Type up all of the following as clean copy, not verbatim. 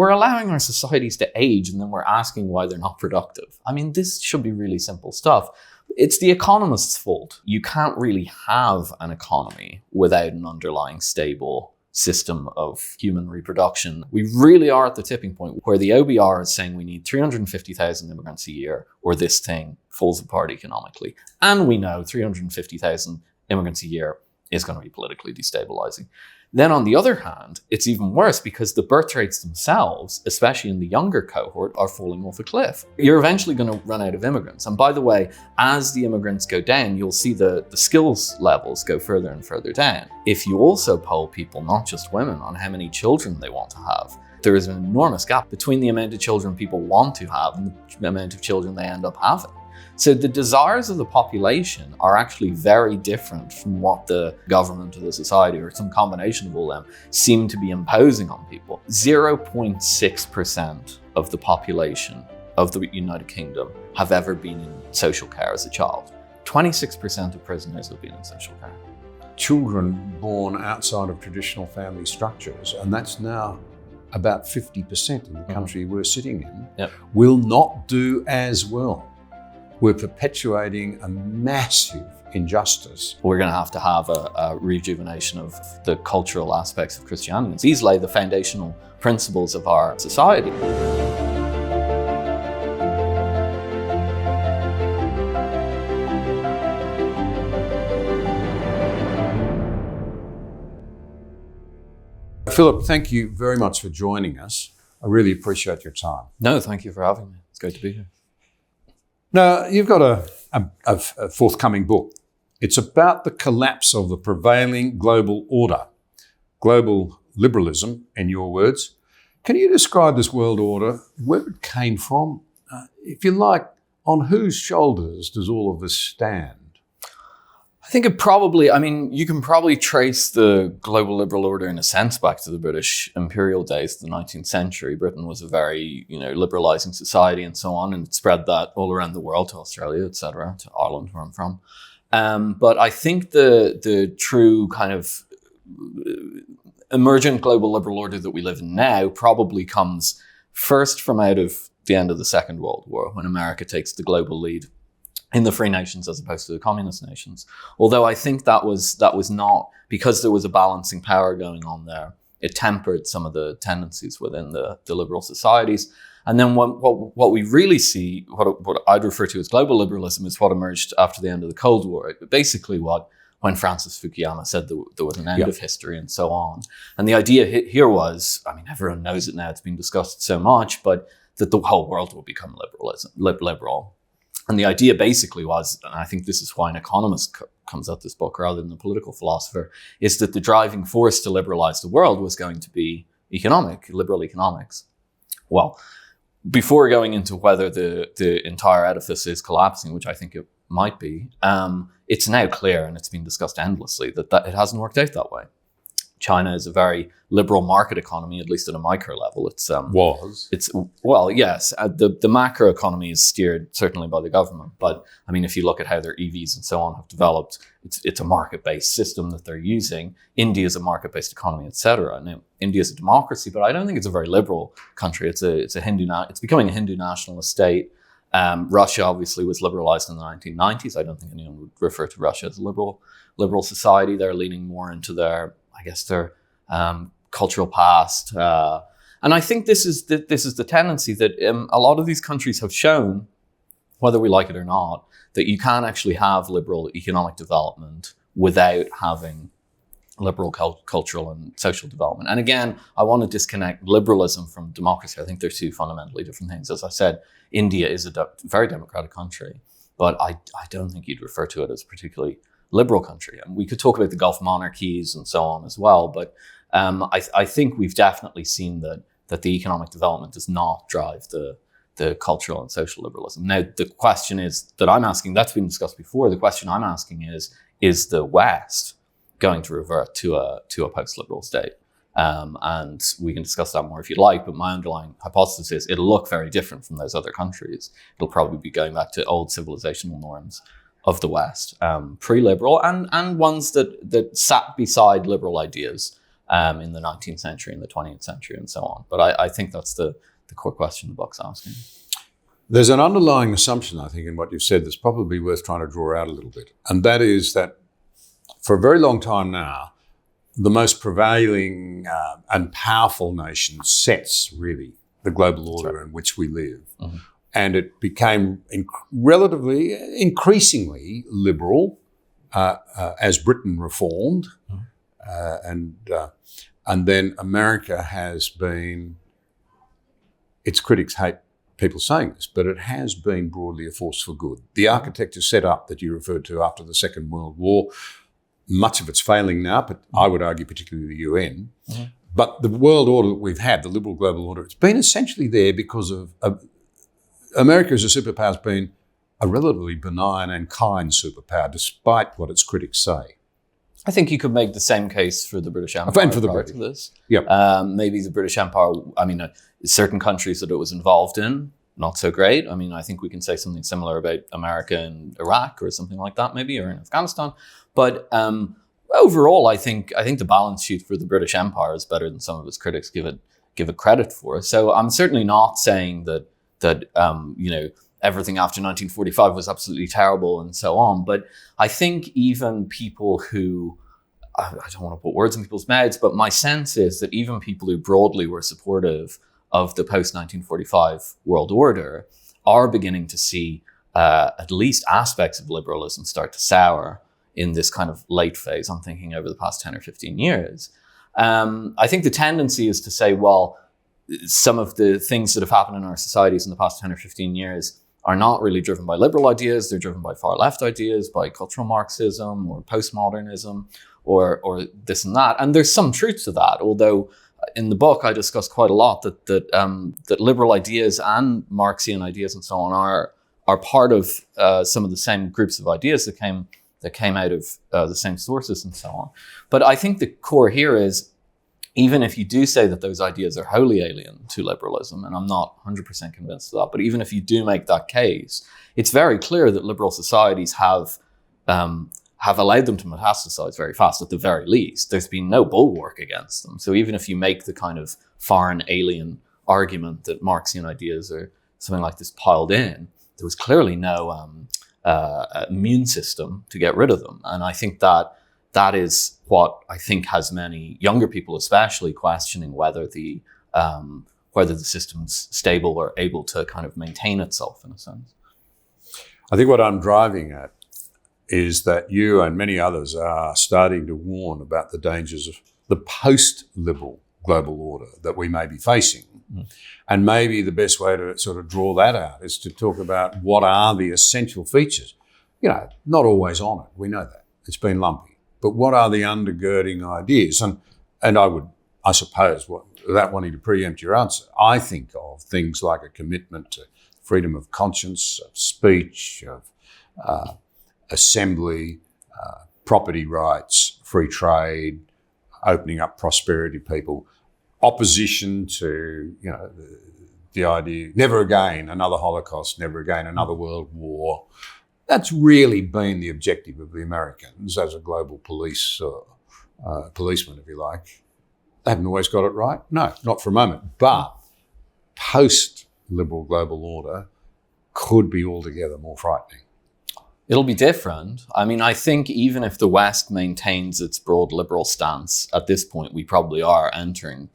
we're allowing our societies to age, and then we're asking why they're not productive. I mean, this should be really simple stuff. It's the economist's fault. You can't really have an economy without an underlying stable system of human reproduction. We really are at the tipping point where the OBR is saying we need 350,000 immigrants a year or this thing falls apart economically. And we know 350,000 immigrants a year is going to be politically destabilizing. Then on the other hand, it's even worse because the birth rates themselves, especially in the younger cohort, are falling off a cliff. You're eventually going to run out of immigrants. And by the way, as the immigrants go down, you'll see the skills levels go further and further down. If you also poll people, not just women, on how many children they want to have, there is an enormous gap between the amount of children people want to have and the amount of children they end up having. So the desires of the population are actually very different from what the government or the society or some combination of all them seem to be imposing on people. 0.6% of the population of the United Kingdom have ever been in social care as a child. 26% of prisoners have been in social care. Children born outside of traditional family structures, and that's now about 50% in the country we're sitting in, will not do as well. We're perpetuating a massive injustice. We're going to have a rejuvenation of the cultural aspects of Christianity. These lay the foundational principles of our society. Philip, thank you very much for joining us. I really appreciate your time. No, thank you for having me. It's great to be here. Now, you've got a forthcoming book. It's about the collapse of the prevailing global order, global liberalism, in your words. Can you describe this world order, where it came from? If you like, on whose shoulders does all of this stand? I think you can probably trace the global liberal order in a sense back to the British imperial days of the 19th century. Britain was a very, liberalizing society and so on, and it spread that all around the world to Australia, etc., to Ireland, where I'm from. But I think the true kind of emergent global liberal order that we live in now probably comes first from out of the end of the Second World War, when America takes the global lead in the free nations as opposed to the communist nations. Although I think that was not, because there was a balancing power going on there, it tempered some of the tendencies within the liberal societies. And then what we really see, what I'd refer to as global liberalism, is what emerged after the end of the Cold War. Basically when Francis Fukuyama said there was an end of history and so on. And the idea here was, everyone knows it now, it's been discussed so much, but that the whole world will become liberal. And the idea basically was, and I think this is why an economist comes out this book rather than a political philosopher, is that the driving force to liberalize the world was going to be liberal economics. Well, before going into whether the entire edifice is collapsing, which I think it might be, it's now clear, and it's been discussed endlessly, that it hasn't worked out that way. China is a very liberal market economy, at least at a micro level. Yes. The macro economy is steered certainly by the government, but if you look at how their EVs and so on have developed, it's a market-based system that they're using. India is a market-based economy, etc. Now, India is a democracy, but I don't think it's a very liberal country. It's becoming a Hindu nationalist state. Russia obviously was liberalized in the 1990s. I don't think anyone would refer to Russia as a liberal society. They're leaning more into their cultural past. And I think this is the tendency that a lot of these countries have shown, whether we like it or not, that you can actually have liberal economic development without having liberal cultural and social development. And again, I want to disconnect liberalism from democracy. I think they're two fundamentally different things. As I said, India is a very democratic country, but I don't think you'd refer to it as particularly liberal country. And we could talk about the Gulf monarchies and so on as well, but I think we've definitely seen that the economic development does not drive the cultural and social liberalism. Now, the question is that I'm asking, that's been discussed before, the question I'm asking is the West going to revert to a post-liberal state? And we can discuss that more if you'd like, but my underlying hypothesis is it'll look very different from those other countries. It'll probably be going back to old civilizational norms of the West, pre-liberal, and ones that sat beside liberal ideas. in the 19th century and the 20th century and so on. But I think that's the core question the book's asking. There's an underlying assumption, I think, in what you've said that's probably worth trying to draw out a little bit. And that is that for a very long time now, the most prevailing and powerful nation sets, really, the global order in which we live. Mm-hmm. And it became relatively, increasingly liberal as Britain reformed. Mm-hmm. And then America has been, its critics hate people saying this, but it has been broadly a force for good. The architecture set up that you referred to after the Second World War, much of it's failing now, but I would argue particularly the UN. Mm-hmm. But the world order that we've had, the liberal global order, it's been essentially there because of America as a superpower has been a relatively benign and kind superpower, despite what its critics say. I think you could make the same case for the British Empire. And for the British. This. Yep. Maybe the British Empire, certain countries that it was involved in, not so great. I think we can say something similar about America and Iraq or something like that, maybe, or in Afghanistan. But overall, I think the balance sheet for the British Empire is better than some of its critics give it credit for. So I'm certainly not saying that everything after 1945 was absolutely terrible and so on. But I think even people who, I don't want to put words in people's mouths, but my sense is that even people who broadly were supportive of the post-1945 world order are beginning to see at least aspects of liberalism start to sour in this kind of late phase. I'm thinking over the past 10 or 15 years. I think the tendency is to say, well, some of the things that have happened in our societies in the past 10 or 15 years are not really driven by liberal ideas. They're driven by far left ideas, by cultural Marxism or postmodernism or this and that. And there's some truth to that, although in the book I discuss quite a lot that liberal ideas and Marxian ideas and so on are part of some of the same groups of ideas that came out of the same sources and so on. But I think the core here is, even if you do say that those ideas are wholly alien to liberalism, and I'm not 100% convinced of that, but even if you do make that case, it's very clear that liberal societies have allowed them to metastasize very fast, at the very least. There's been no bulwark against them. So even if you make the kind of foreign alien argument that Marxian ideas or something like this piled in, there was clearly no immune system to get rid of them. And I think that is what I think has many younger people especially questioning whether the system's stable or able to kind of maintain itself in a sense. I think what I'm driving at is that you and many others are starting to warn about the dangers of the post-liberal global order that we may be facing. Mm. And maybe the best way to sort of draw that out is to talk about what are the essential features. Not always on it. We know that. It's been lumpy. But what are the undergirding ideas? And I suppose, without wanting to preempt your answer, I think of things like a commitment to freedom of conscience, of speech, of assembly, property rights, free trade, opening up prosperity to people, opposition to, the idea, never again another Holocaust, never again another world war. That's really been the objective of the Americans as a global policeman, if you like. They haven't always got it right. No, not for a moment. But post-liberal global order could be altogether more frightening. It'll be different. I think even if the West maintains its broad liberal stance, at this point we probably are entering,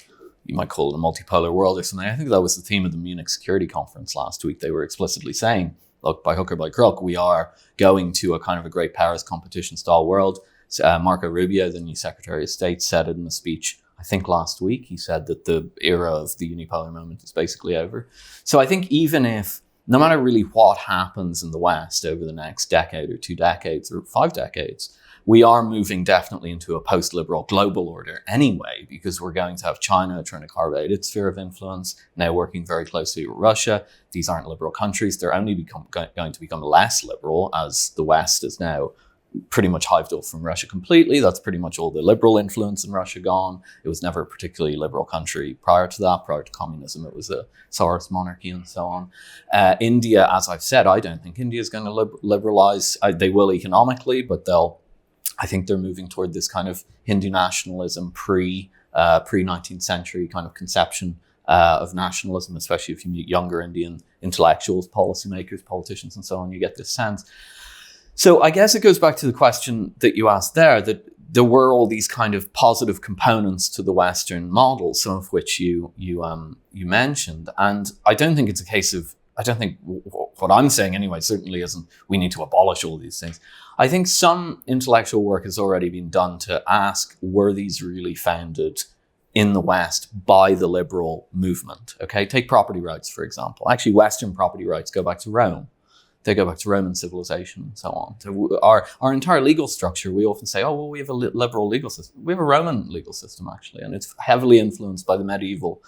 you might call it a multipolar world or something. I think that was the theme of the Munich Security Conference last week. They were explicitly saying, look, by hook or by crook, we are going to a kind of a great Paris competition style world. Marco Rubio, the new Secretary of State, said it in a speech, I think last week. He said that the era of the unipolar moment is basically over. So I think even if, no matter really what happens in the West over the next decade or 2 decades or 5 decades, we are moving definitely into a post-liberal global order anyway, because we're going to have China trying to carve out its sphere of influence, now working very closely with Russia. These aren't liberal countries. They're only going to become less liberal as the West is now pretty much hived off from Russia completely. That's pretty much all the liberal influence in Russia gone. It was never a particularly liberal country prior to that. Prior to communism, it was a Tsarist monarchy and so on. India, as I've said, I don't think India is going to liberalize. They will economically, but I think they're moving toward this kind of Hindu nationalism pre pre-19th century kind of conception of nationalism, especially if you meet younger Indian intellectuals, policymakers, politicians, and so on, you get this sense. So I guess it goes back to the question that you asked there, that there were all these kind of positive components to the Western model, some of which you mentioned. And I don't think it's a case of, I don't think what I'm saying anyway certainly isn't we need to abolish all these things. I think some intellectual work has already been done to ask, were these really founded in the West by the liberal movement? Okay, take property rights, for example. Actually, Western property rights go back to Rome. They go back to Roman civilization and so on. So our entire legal structure, we often say, oh, well, we have a liberal legal system. We have a Roman legal system, actually, and it's heavily influenced by the medieval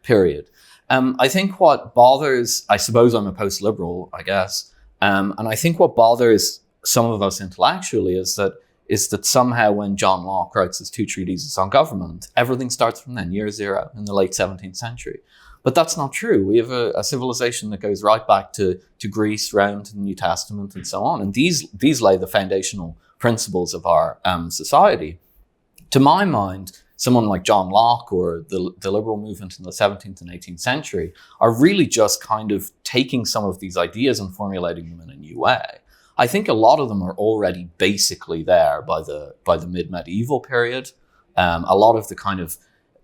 period. I think what bothers, I suppose I'm a post-liberal, I guess, and I think what bothers some of us intellectually is that somehow when John Locke writes his 2 treatises on government, everything starts from then, year zero, in the late 17th century. But that's not true. We have a civilization that goes right back to Greece, Rome, to the New Testament, and so on. And these lay the foundational principles of our society. To my mind, someone like John Locke or the liberal movement in the 17th and 18th century are really just kind of taking some of these ideas and formulating them in a new way. I think a lot of them are already basically there by the mid-medieval period. A lot of the kind of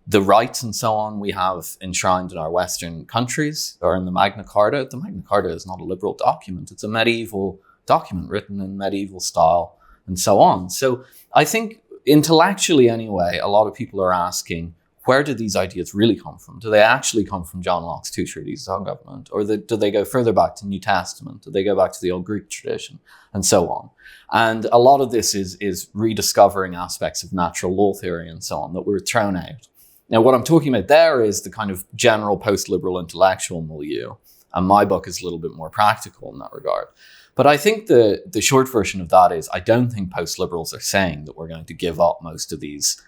the rights and so on we have enshrined in our Western countries or in the Magna Carta. The Magna Carta is not a liberal document. It's a medieval document written in medieval style and so on. So I think intellectually anyway, a lot of people are asking, where do these ideas really come from? Do they actually come from John Locke's 2 treatises on government? Or do they go further back to the New Testament? Do they go back to the old Greek tradition? And so on. And a lot of this is rediscovering aspects of natural law theory and so on that were thrown out. Now, what I'm talking about there is the kind of general post-liberal intellectual milieu. And my book is a little bit more practical in that regard. But I think the short version of that is I don't think post-liberals are saying that we're going to give up most of these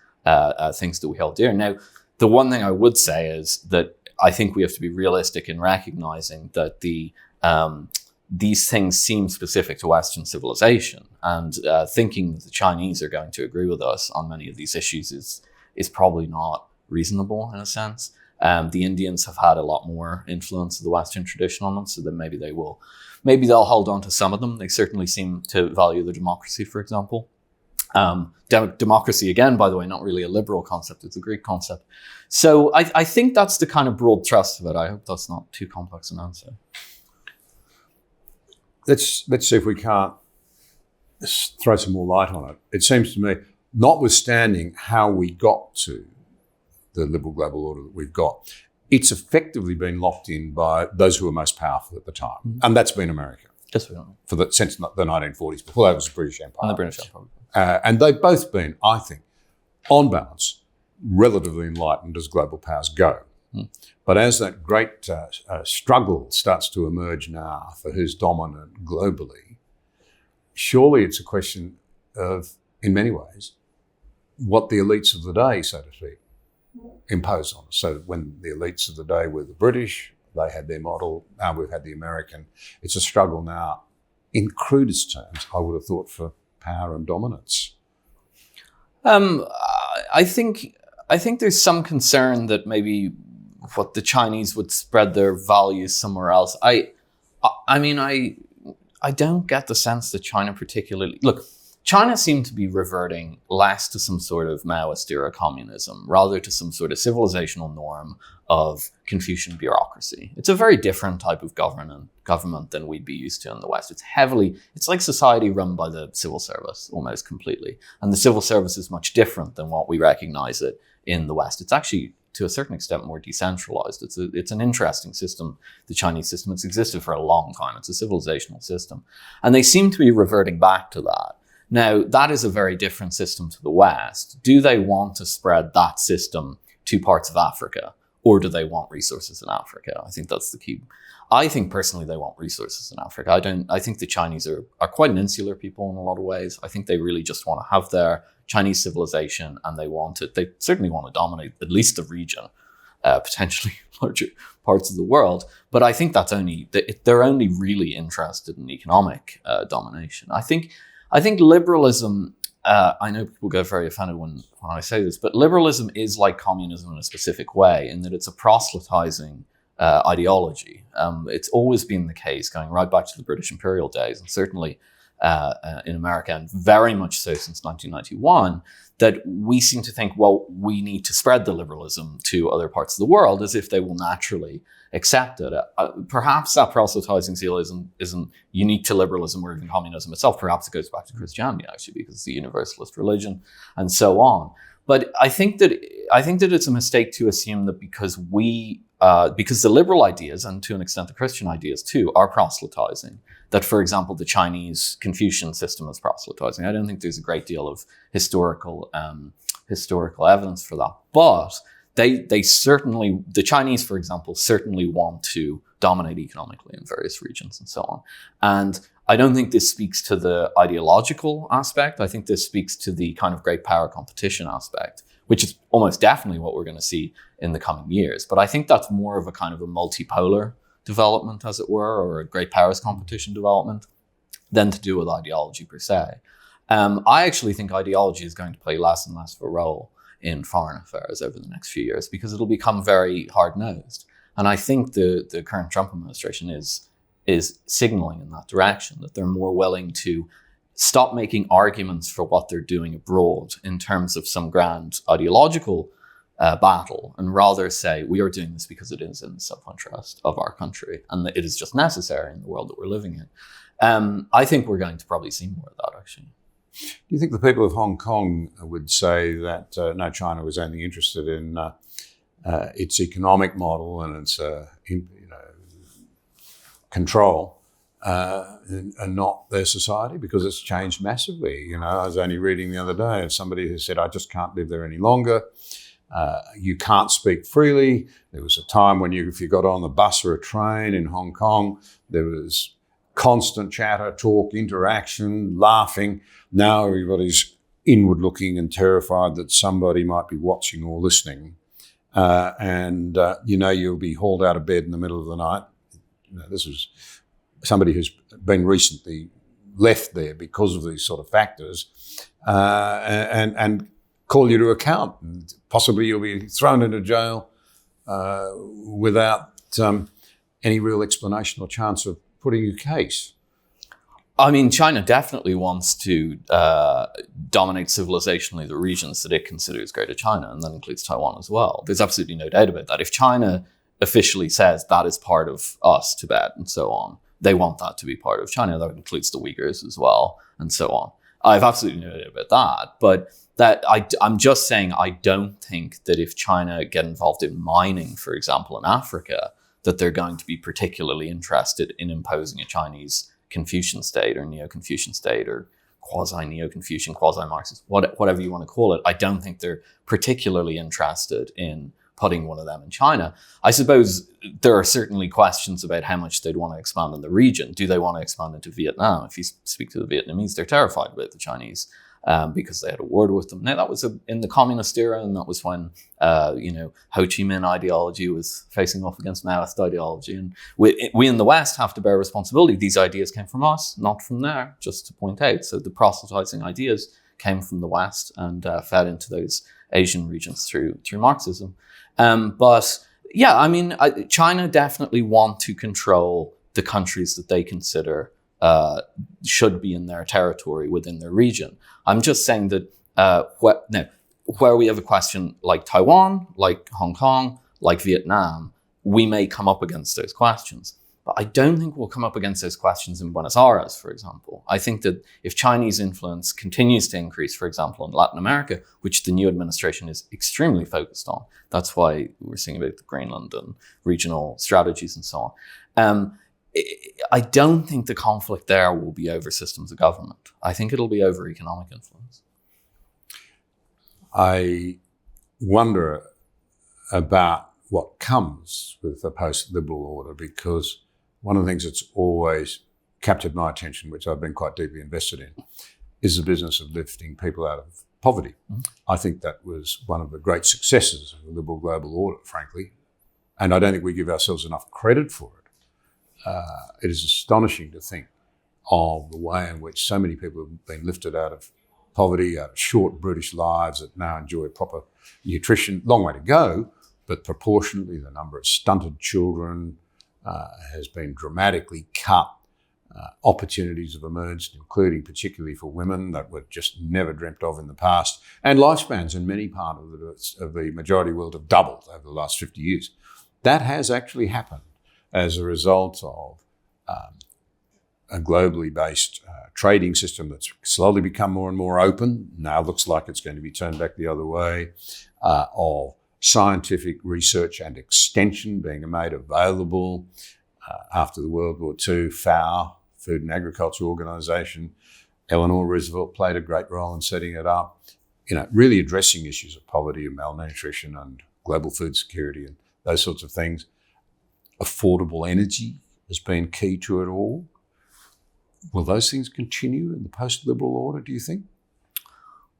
things that we hold dear. Now, the one thing I would say is that I think we have to be realistic in recognizing that these things seem specific to Western civilization. And thinking that the Chinese are going to agree with us on many of these issues is probably not reasonable in a sense. The Indians have had a lot more influence of the Western tradition on them, so that maybe they'll hold on to some of them. They certainly seem to value the democracy, for example. Democracy, again, by the way, not really a liberal concept, it's a Greek concept. So I think that's the kind of broad thrust of it. I hope that's not too complex an answer. Let's see if we can't throw some more light on it. It seems to me, notwithstanding how we got to the liberal global order that we've got, it's effectively been locked in by those who were most powerful at the time. Mm-hmm. And that's been America. Yes, Since the 1940s. Before that was the British Empire. And the British Empire. And they've both been, I think, on balance, relatively enlightened as global powers go. Mm. But as that great struggle starts to emerge now for who's dominant globally, surely it's a question of, in many ways, what the elites of the day, so to speak, impose on us. So when the elites of the day were the British, they had their model, now we've had the American. It's a struggle now, in crudest terms, I would have thought, for power and dominance. I think there's some concern that maybe what the Chinese would spread their values somewhere else. I don't get the sense that China particularly... Look, China seemed to be reverting less to some sort of Maoist-era communism, rather to some sort of civilizational norm of Confucian bureaucracy. It's a very different type of government than we'd be used to in the West. It's like society run by the civil service, almost completely. And the civil service is much different than what we recognize it in the West. It's actually, to a certain extent, more decentralized. It's an interesting system, the Chinese system. It's existed for a long time. It's a civilizational system. And they seem to be reverting back to that. Now, that is a very different system to the West. Do they want to spread that system to parts of Africa, or do they want resources in Africa? I think that's the key. I think personally they want resources in Africa. I think the Chinese are quite an insular people in a lot of ways. I think they really just want to have their Chinese civilization, and they certainly want to dominate at least the region, potentially larger parts of the world. But I think they're only really interested in economic domination. I think liberalism I know people get very offended when I say this, but liberalism is like communism in a specific way, in that it's a proselytizing ideology. It's always been the case, going right back to the British imperial days, and certainly in America, and very much so since 1991, that we seem to think, well, we need to spread the liberalism to other parts of the world as if they will naturally accept it. Perhaps that proselytizing zeal isn't unique to liberalism or even communism itself. Perhaps it goes back to Christianity, actually, because it's the universalist religion and so on. But I think that it's a mistake to assume that because the liberal ideas, and to an extent the Christian ideas too, are proselytizing, that, for example, the Chinese Confucian system is proselytizing. I don't think there's a great deal of historical evidence for that. But they certainly, the Chinese, for example, certainly want to dominate economically in various regions and so on. And I don't think this speaks to the ideological aspect. I think this speaks to the kind of great power competition aspect, which is almost definitely what we're going to see in the coming years. But I think that's more of a kind of a multipolar development, as it were, or a great powers competition development, than to do with ideology per se. I actually think ideology is going to play less and less of a role in foreign affairs over the next few years, because it'll become very hard-nosed. And I think the current Trump administration is signaling in that direction, that they're more willing to stop making arguments for what they're doing abroad in terms of some grand ideological battle, and rather say, we are doing this because it is in the self-interest of our country, and that it is just necessary in the world that we're living in. I think we're going to probably see more of that, actually. Do you think the people of Hong Kong would say that no, China was only interested in its economic model and its control, and not their society, because it's changed massively? I was only reading the other day of somebody who said, I just can't live there any longer. You can't speak freely. There was a time when if you got on the bus or a train in Hong Kong, there was constant chatter, talk, interaction, laughing. Now everybody's inward looking and terrified that somebody might be watching or listening. You'll be hauled out of bed in the middle of the night. This is somebody who's been recently left there because of these sort of factors, and call you to account. And possibly you'll be thrown into jail without any real explanation or chance of putting your case. I mean, China definitely wants to dominate civilizationally the regions that it considers Greater China, and that includes Taiwan as well. There's absolutely no doubt about that. If China officially says that is part of us, Tibet, and so on, they want that to be part of China. That includes the Uyghurs as well, and so on. I have absolutely no doubt about that. But I'm just saying, I don't think that if China get involved in mining, for example, in Africa, that they're going to be particularly interested in imposing a Chinese Confucian state or neo-Confucian state or quasi-neo-Confucian, quasi-Marxist, whatever you want to call it. I don't think they're particularly interested in putting one of them in China. I suppose there are certainly questions about how much they'd want to expand in the region. Do they want to expand into Vietnam? If you speak to the Vietnamese, they're terrified about the Chinese because they had a war with them. Now, that was in the communist era, and that was when, Ho Chi Minh ideology was facing off against Maoist ideology. And we in the West have to bear responsibility. These ideas came from us, not from there, just to point out. So the proselytizing ideas came from the West and fed into those Asian regions through Marxism. But yeah, I mean, China definitely want to control the countries that they consider should be in their territory within their region. I'm just saying that where we have a question like Taiwan, like Hong Kong, like Vietnam, we may come up against those questions. But I don't think we'll come up against those questions in Buenos Aires, for example. I think that if Chinese influence continues to increase, for example, in Latin America, which the new administration is extremely focused on, that's why we're seeing about the Greenland and regional strategies and so on. I don't think the conflict there will be over systems of government. I think it'll be over economic influence. I wonder about what comes with the post-liberal order, because one of the things that's always captured my attention, which I've been quite deeply invested in, is the business of lifting people out of poverty. Mm-hmm. I think that was one of the great successes of the liberal global order, frankly, and I don't think we give ourselves enough credit for it. It is astonishing to think of the way in which so many people have been lifted out of poverty, out of short brutish lives that now enjoy proper nutrition. Long way to go, but proportionately the number of stunted children has been dramatically cut. Opportunities have emerged, including particularly for women, that were just never dreamt of in the past. And lifespans in many parts of the majority world have doubled over the last 50 years. That has actually happened as a result of a globally based trading system that's slowly become more and more open. Now looks like it's going to be turned back the other way, of scientific research and extension being made available. After the World War II, FAO, Food and Agriculture Organization, Eleanor Roosevelt played a great role in setting it up, really addressing issues of poverty and malnutrition and global food security and those sorts of things. Affordable energy has been key to it all. Will those things continue in the post-liberal order, do you think?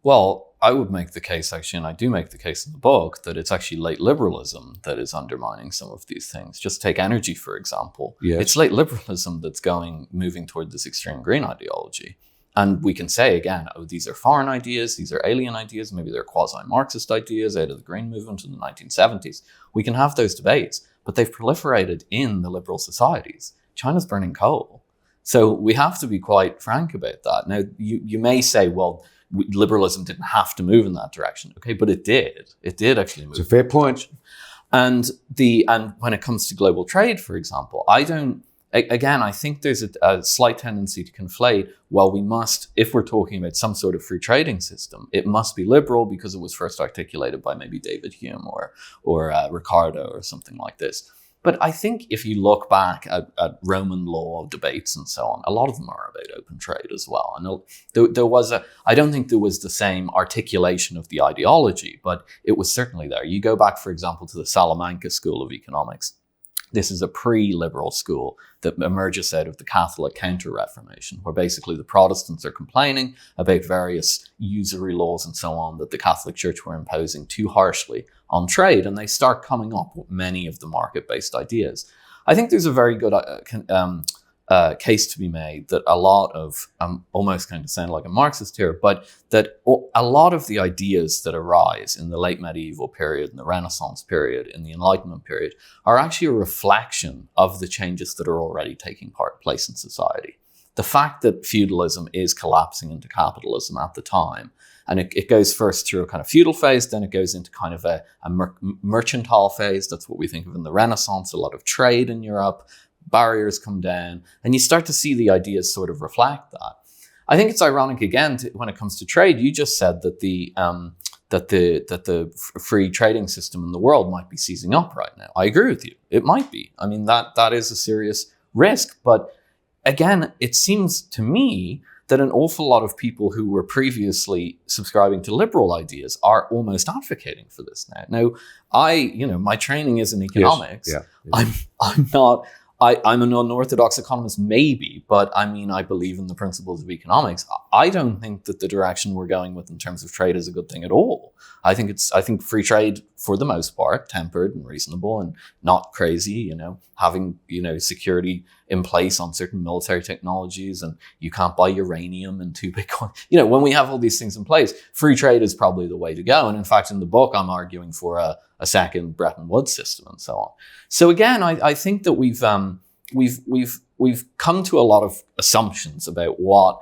Well, I would make the case, actually, and I do make the case in the book, that it's actually late liberalism that is undermining some of these things. Just take energy, for example. Yes. It's late liberalism that's moving toward this extreme green ideology. And we can say again, these are foreign ideas, these are alien ideas, maybe they're quasi-Marxist ideas out of the Green Movement in the 1970s. We can have those debates, but they've proliferated in the liberal societies. China's burning coal. So we have to be quite frank about that. Now, you may say, well, liberalism didn't have to move in that direction. Okay, but it did. It did actually move. It's a fair point. And when it comes to global trade, for example, I think there's a slight tendency to conflate, well, we must, if we're talking about some sort of free trading system, it must be liberal because it was first articulated by maybe David Hume or Ricardo or something like this. But I think if you look back at Roman law debates and so on, a lot of them are about open trade as well. And I don't think there was the same articulation of the ideology, but it was certainly there. You go back, for example, to the Salamanca School of Economics. This is a pre-liberal school that emerges out of the Catholic Counter-Reformation, where basically the Protestants are complaining about various usury laws and so on that the Catholic Church were imposing too harshly on trade, and they start coming up with many of the market-based ideas. I think there's a very good case to be made that a lot of, I'm almost going to sound like a Marxist here, but that a lot of the ideas that arise in the late medieval period, in the Renaissance period, in the Enlightenment period, are actually a reflection of the changes that are already taking place in society. The fact that feudalism is collapsing into capitalism at the time, and it goes first through a kind of feudal phase, then it goes into kind of a mercantile phase. That's what we think of in the Renaissance, a lot of trade in Europe, barriers come down, and you start to see the ideas sort of reflect that. I think it's ironic again when it comes to trade. You just said that the free trading system in the world might be seizing up right now. I agree with you. It might be. I mean, that is a serious risk. But again, it seems to me that an awful lot of people who were previously subscribing to liberal ideas are almost advocating for this now. Now, my training is in economics. Yes. Yeah. I'm not. I'm an unorthodox economist, maybe, but I mean, I believe in the principles of economics. I don't think that the direction we're going with in terms of trade is a good thing at all. I think free trade, for the most part, tempered and reasonable and not crazy, having, security in place on certain military technologies, and you can't buy uranium and 2 Bitcoin. When we have all these things in place, free trade is probably the way to go. And in fact, in the book, I'm arguing for a second Bretton Woods system and so on. So again, I think that we've come to a lot of assumptions about what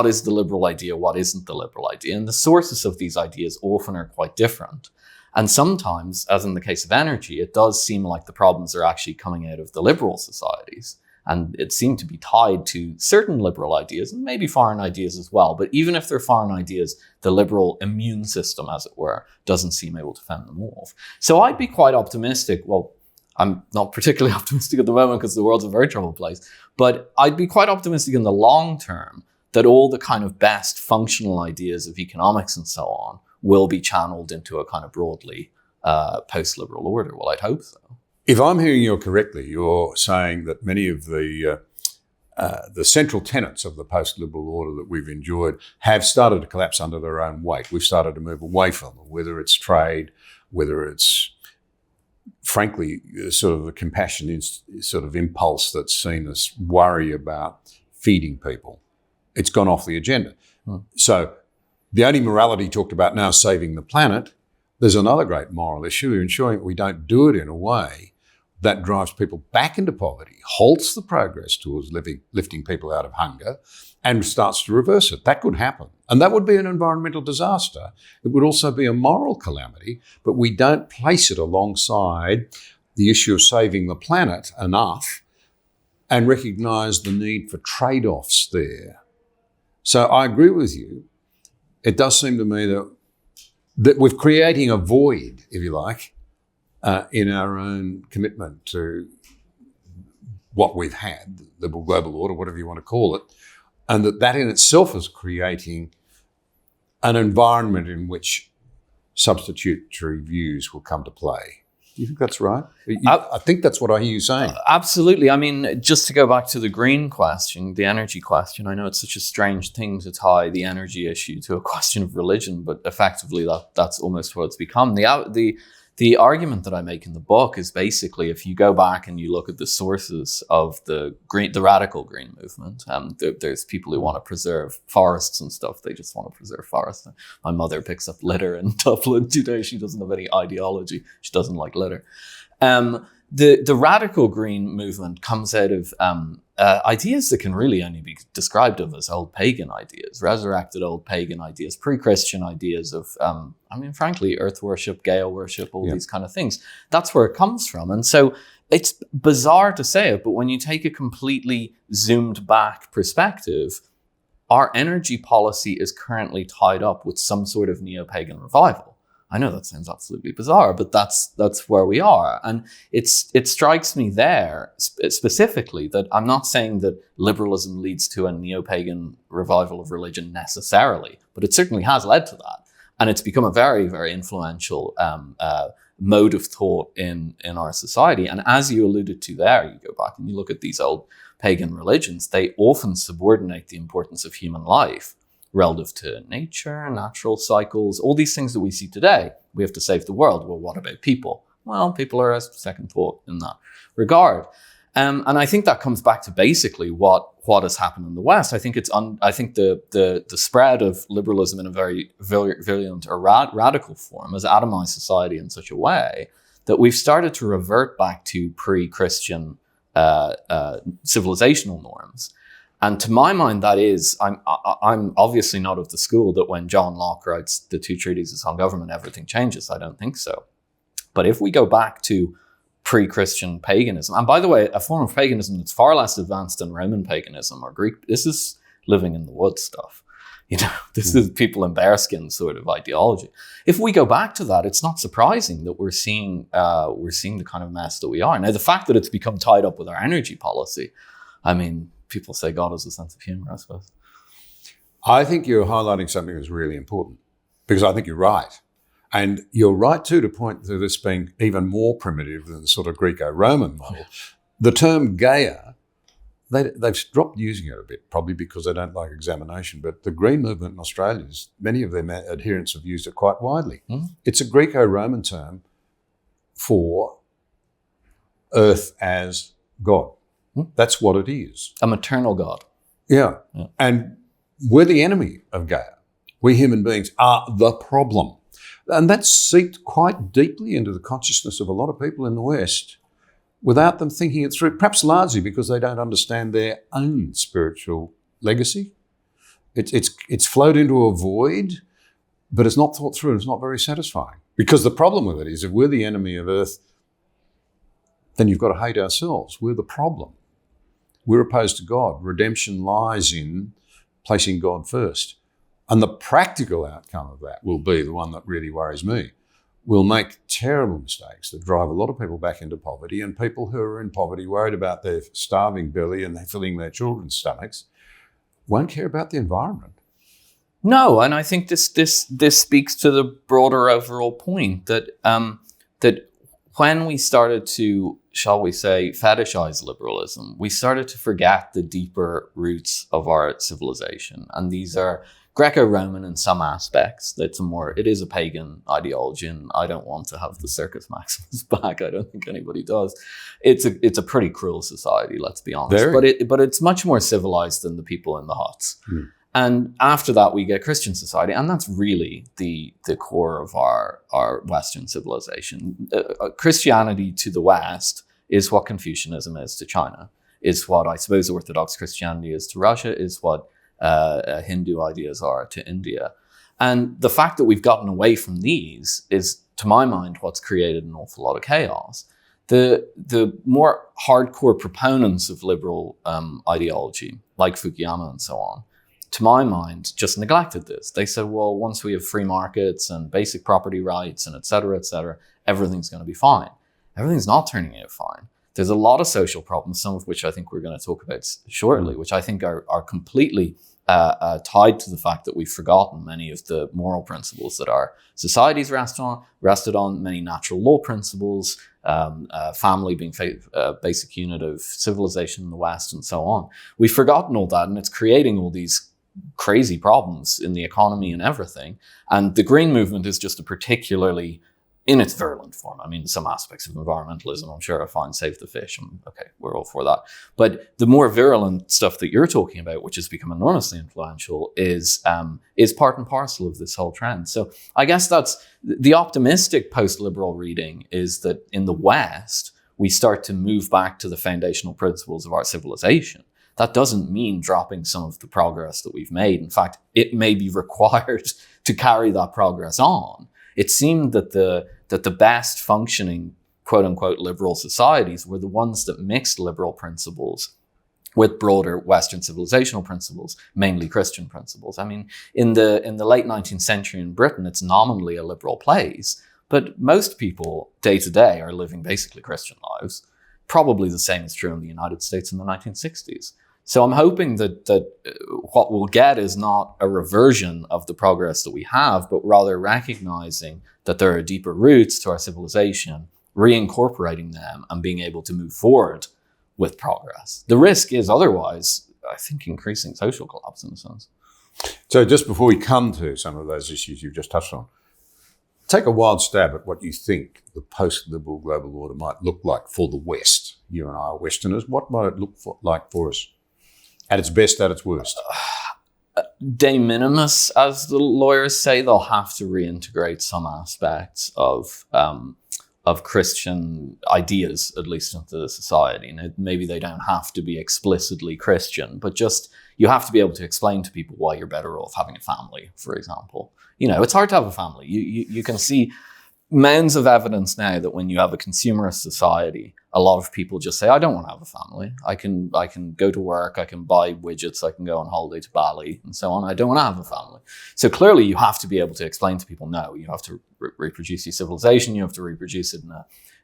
is the liberal idea, what isn't the liberal idea. And the sources of these ideas often are quite different. And sometimes, as in the case of energy, it does seem like the problems are actually coming out of the liberal societies. And it seemed to be tied to certain liberal ideas and maybe foreign ideas as well. But even if they're foreign ideas, the liberal immune system, as it were, doesn't seem able to fend them off. So I'd be quite optimistic. Well, I'm not particularly optimistic at the moment because the world's a very troubled place. But I'd be quite optimistic in the long term that all the kind of best functional ideas of economics and so on will be channeled into a kind of broadly post-liberal order. Well, I'd hope so. If I'm hearing you correctly, you're saying that many of the central tenets of the post-liberal order that we've enjoyed have started to collapse under their own weight. We've started to move away from them, whether it's trade, whether it's, frankly, sort of the compassion sort of impulse that's seen us worry about feeding people. It's gone off the agenda. So the only morality talked about now is saving the planet. There's another great moral issue, ensuring that we don't do it in a way that drives people back into poverty, halts the progress towards lifting people out of hunger, and starts to reverse it. That could happen. And that would be an environmental disaster. It would also be a moral calamity, but we don't place it alongside the issue of saving the planet enough and recognise the need for trade-offs there. So I agree with you. It does seem to me that we're creating a void, if you like, in our own commitment to what we've had, the global order, whatever you want to call it, and that in itself is creating an environment in which substitutory views will come to play. Do you think that's right? I think that's what I hear you saying. Absolutely. I mean, just to go back to the green question, the energy question, I know it's such a strange thing to tie the energy issue to a question of religion, but effectively that's almost what it's become. The argument that I make in the book is basically, if you go back and you look at the sources of the radical green movement, there's people who want to preserve forests and stuff. They just want to preserve forests. My mother picks up litter in Dublin today. She doesn't have any ideology. She doesn't like litter. The radical green movement comes out of ideas that can really only be described of as old pagan ideas, resurrected old pagan ideas, pre-Christian ideas of, frankly, earth worship, Gaia worship, all these kind of things. That's where it comes from. And so it's bizarre to say it, but when you take a completely zoomed back perspective, our energy policy is currently tied up with some sort of neo-pagan revival. I know that sounds absolutely bizarre, but that's where we are. And it strikes me there specifically that I'm not saying that liberalism leads to a neo-pagan revival of religion necessarily, but it certainly has led to that. And it's become a very, very influential mode of thought in our society. And as you alluded to there, you go back and you look at these old pagan religions, they often subordinate the importance of human life relative to nature, natural cycles, all these things that we see today. We have to save the world. Well, what about people? Well, people are a second thought in that regard. And I think that comes back to basically what has happened in the West. I think I think the spread of liberalism in a very virulent or radical form has atomized society in such a way that we've started to revert back to pre-Christian civilizational norms. And to my mind, that is, I'm obviously not of the school that when John Locke writes the two treatises on government, everything changes. I don't think so. But if we go back to pre-Christian paganism, and by the way, a form of paganism that's far less advanced than Roman paganism or Greek, this is living in the woods stuff. This is people in bearskin sort of ideology. If we go back to that, it's not surprising that we're seeing the kind of mess that we are. Now, the fact that it's become tied up with our energy policy, people say God has a sense of humor, I suppose. I think you're highlighting something that's really important because I think you're right. And you're right, too, to point to this being even more primitive than the sort of Greco-Roman model. The term Gaia, they've dropped using it a bit, probably because they don't like examination, but the Green movement in Australia, many of their adherents have used it quite widely. It's a Greco-Roman term for Earth as God. That's what it is. A maternal God. Yeah. And we're the enemy of Gaia. We human beings are the problem. And that's seeped quite deeply into the consciousness of a lot of people in the West without them thinking it through, perhaps largely because they don't understand their own spiritual legacy. It's flowed into a void, but it's not thought through and it's not very satisfying. Because the problem with it is if we're the enemy of Earth, then you've got to hate ourselves. We're the problem. We're opposed to God. Redemption lies in placing God first. And the practical outcome of that will be the one that really worries me. We'll make terrible mistakes that drive a lot of people back into poverty, and people who are in poverty, worried about their starving belly and filling their children's stomachs, won't care about the environment. No, and I think this speaks to the broader overall point that that when we started to, shall we say, fetishize liberalism, we started to forget the deeper roots of our civilization. And these are Greco-Roman in some aspects. It is a pagan ideology, and I don't want to have the Circus Maximus back. I don't think anybody does. It's a pretty cruel society, let's be honest. But it's much more civilized than the people in the huts. And after that, we get Christian society, and that's really the core of our Western civilization. Christianity to the West is what Confucianism is to China, is what I suppose Orthodox Christianity is to Russia, is what Hindu ideas are to India. And the fact that we've gotten away from these is, to my mind, what's created an awful lot of chaos. The more hardcore proponents of liberal ideology, like Fukuyama and so on, to my mind, just neglected this. They said, well, once we have free markets and basic property rights and et cetera, everything's going to be fine. Everything's not turning out fine. There's a lot of social problems, some of which I think we're going to talk about shortly, which I think are completely tied to the fact that we've forgotten many of the moral principles that our societies rested on, many natural law principles, family being a basic unit of civilization in the West, and so on. We've forgotten all that, and it's creating all these crazy problems in the economy and everything. And the green movement is just a particularly, in its virulent form. I mean, some aspects of environmentalism, I'm sure, are fine, save the fish. Okay, we're all for that. But the more virulent stuff that you're talking about, which has become enormously influential, is part and parcel of this whole trend. So I guess that's the optimistic post-liberal reading, is that in the West, we start to move back to the foundational principles of our civilization. That doesn't mean dropping some of the progress that we've made. In fact, it may be required to carry that progress on. It seemed that the best functioning, quote unquote, liberal societies were the ones that mixed liberal principles with broader Western civilizational principles, mainly Christian principles. I mean, in the late 19th century in Britain, it's nominally a liberal place, but most people day to day are living basically Christian lives. Probably the same is true in the United States in the 1960s. So I'm hoping that what we'll get is not a reversion of the progress that we have, but rather recognizing that there are deeper roots to our civilization, reincorporating them and being able to move forward with progress. The risk is otherwise, I think, increasing social collapse in a sense. So just before we come to some of those issues you've just touched on, take a wild stab at what you think the post-liberal global order might look like for the West. You and I are Westerners. What might it look like for us? At its best, at its worst? De minimis, as the lawyers say. They'll have to reintegrate some aspects of Christian ideas, at least into the society. And maybe they don't have to be explicitly Christian, but just you have to be able to explain to people why you're better off having a family, for example. You know, it's hard to have a family. You can see mounds of evidence now that when you have a consumerist society, a lot of people just say, I don't want to have a family. I can go to work, I can buy widgets, I can go on holiday to Bali and so on. I don't want to have a family. So clearly you have to be able to explain to people, no, you have to reproduce your civilization, you have to reproduce it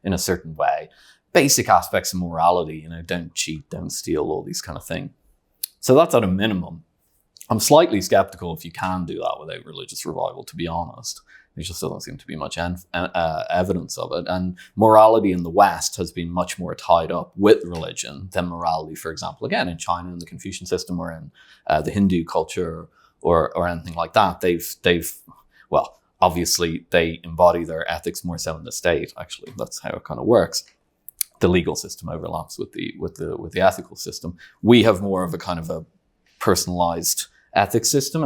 in a certain way. Basic aspects of morality, you know, don't cheat, don't steal, all these kind of things. So that's at a minimum. I'm slightly skeptical if you can do that without religious revival, to be honest. There just doesn't seem to be much evidence of it. And morality in the West has been much more tied up with religion than morality, for example, again, in China, in the Confucian system, or in the Hindu culture, or anything like that. Well, obviously they embody their ethics more so in the state, actually. That's how it kind of works. The legal system overlaps with the ethical system. We have more of a kind of a personalized ethics system.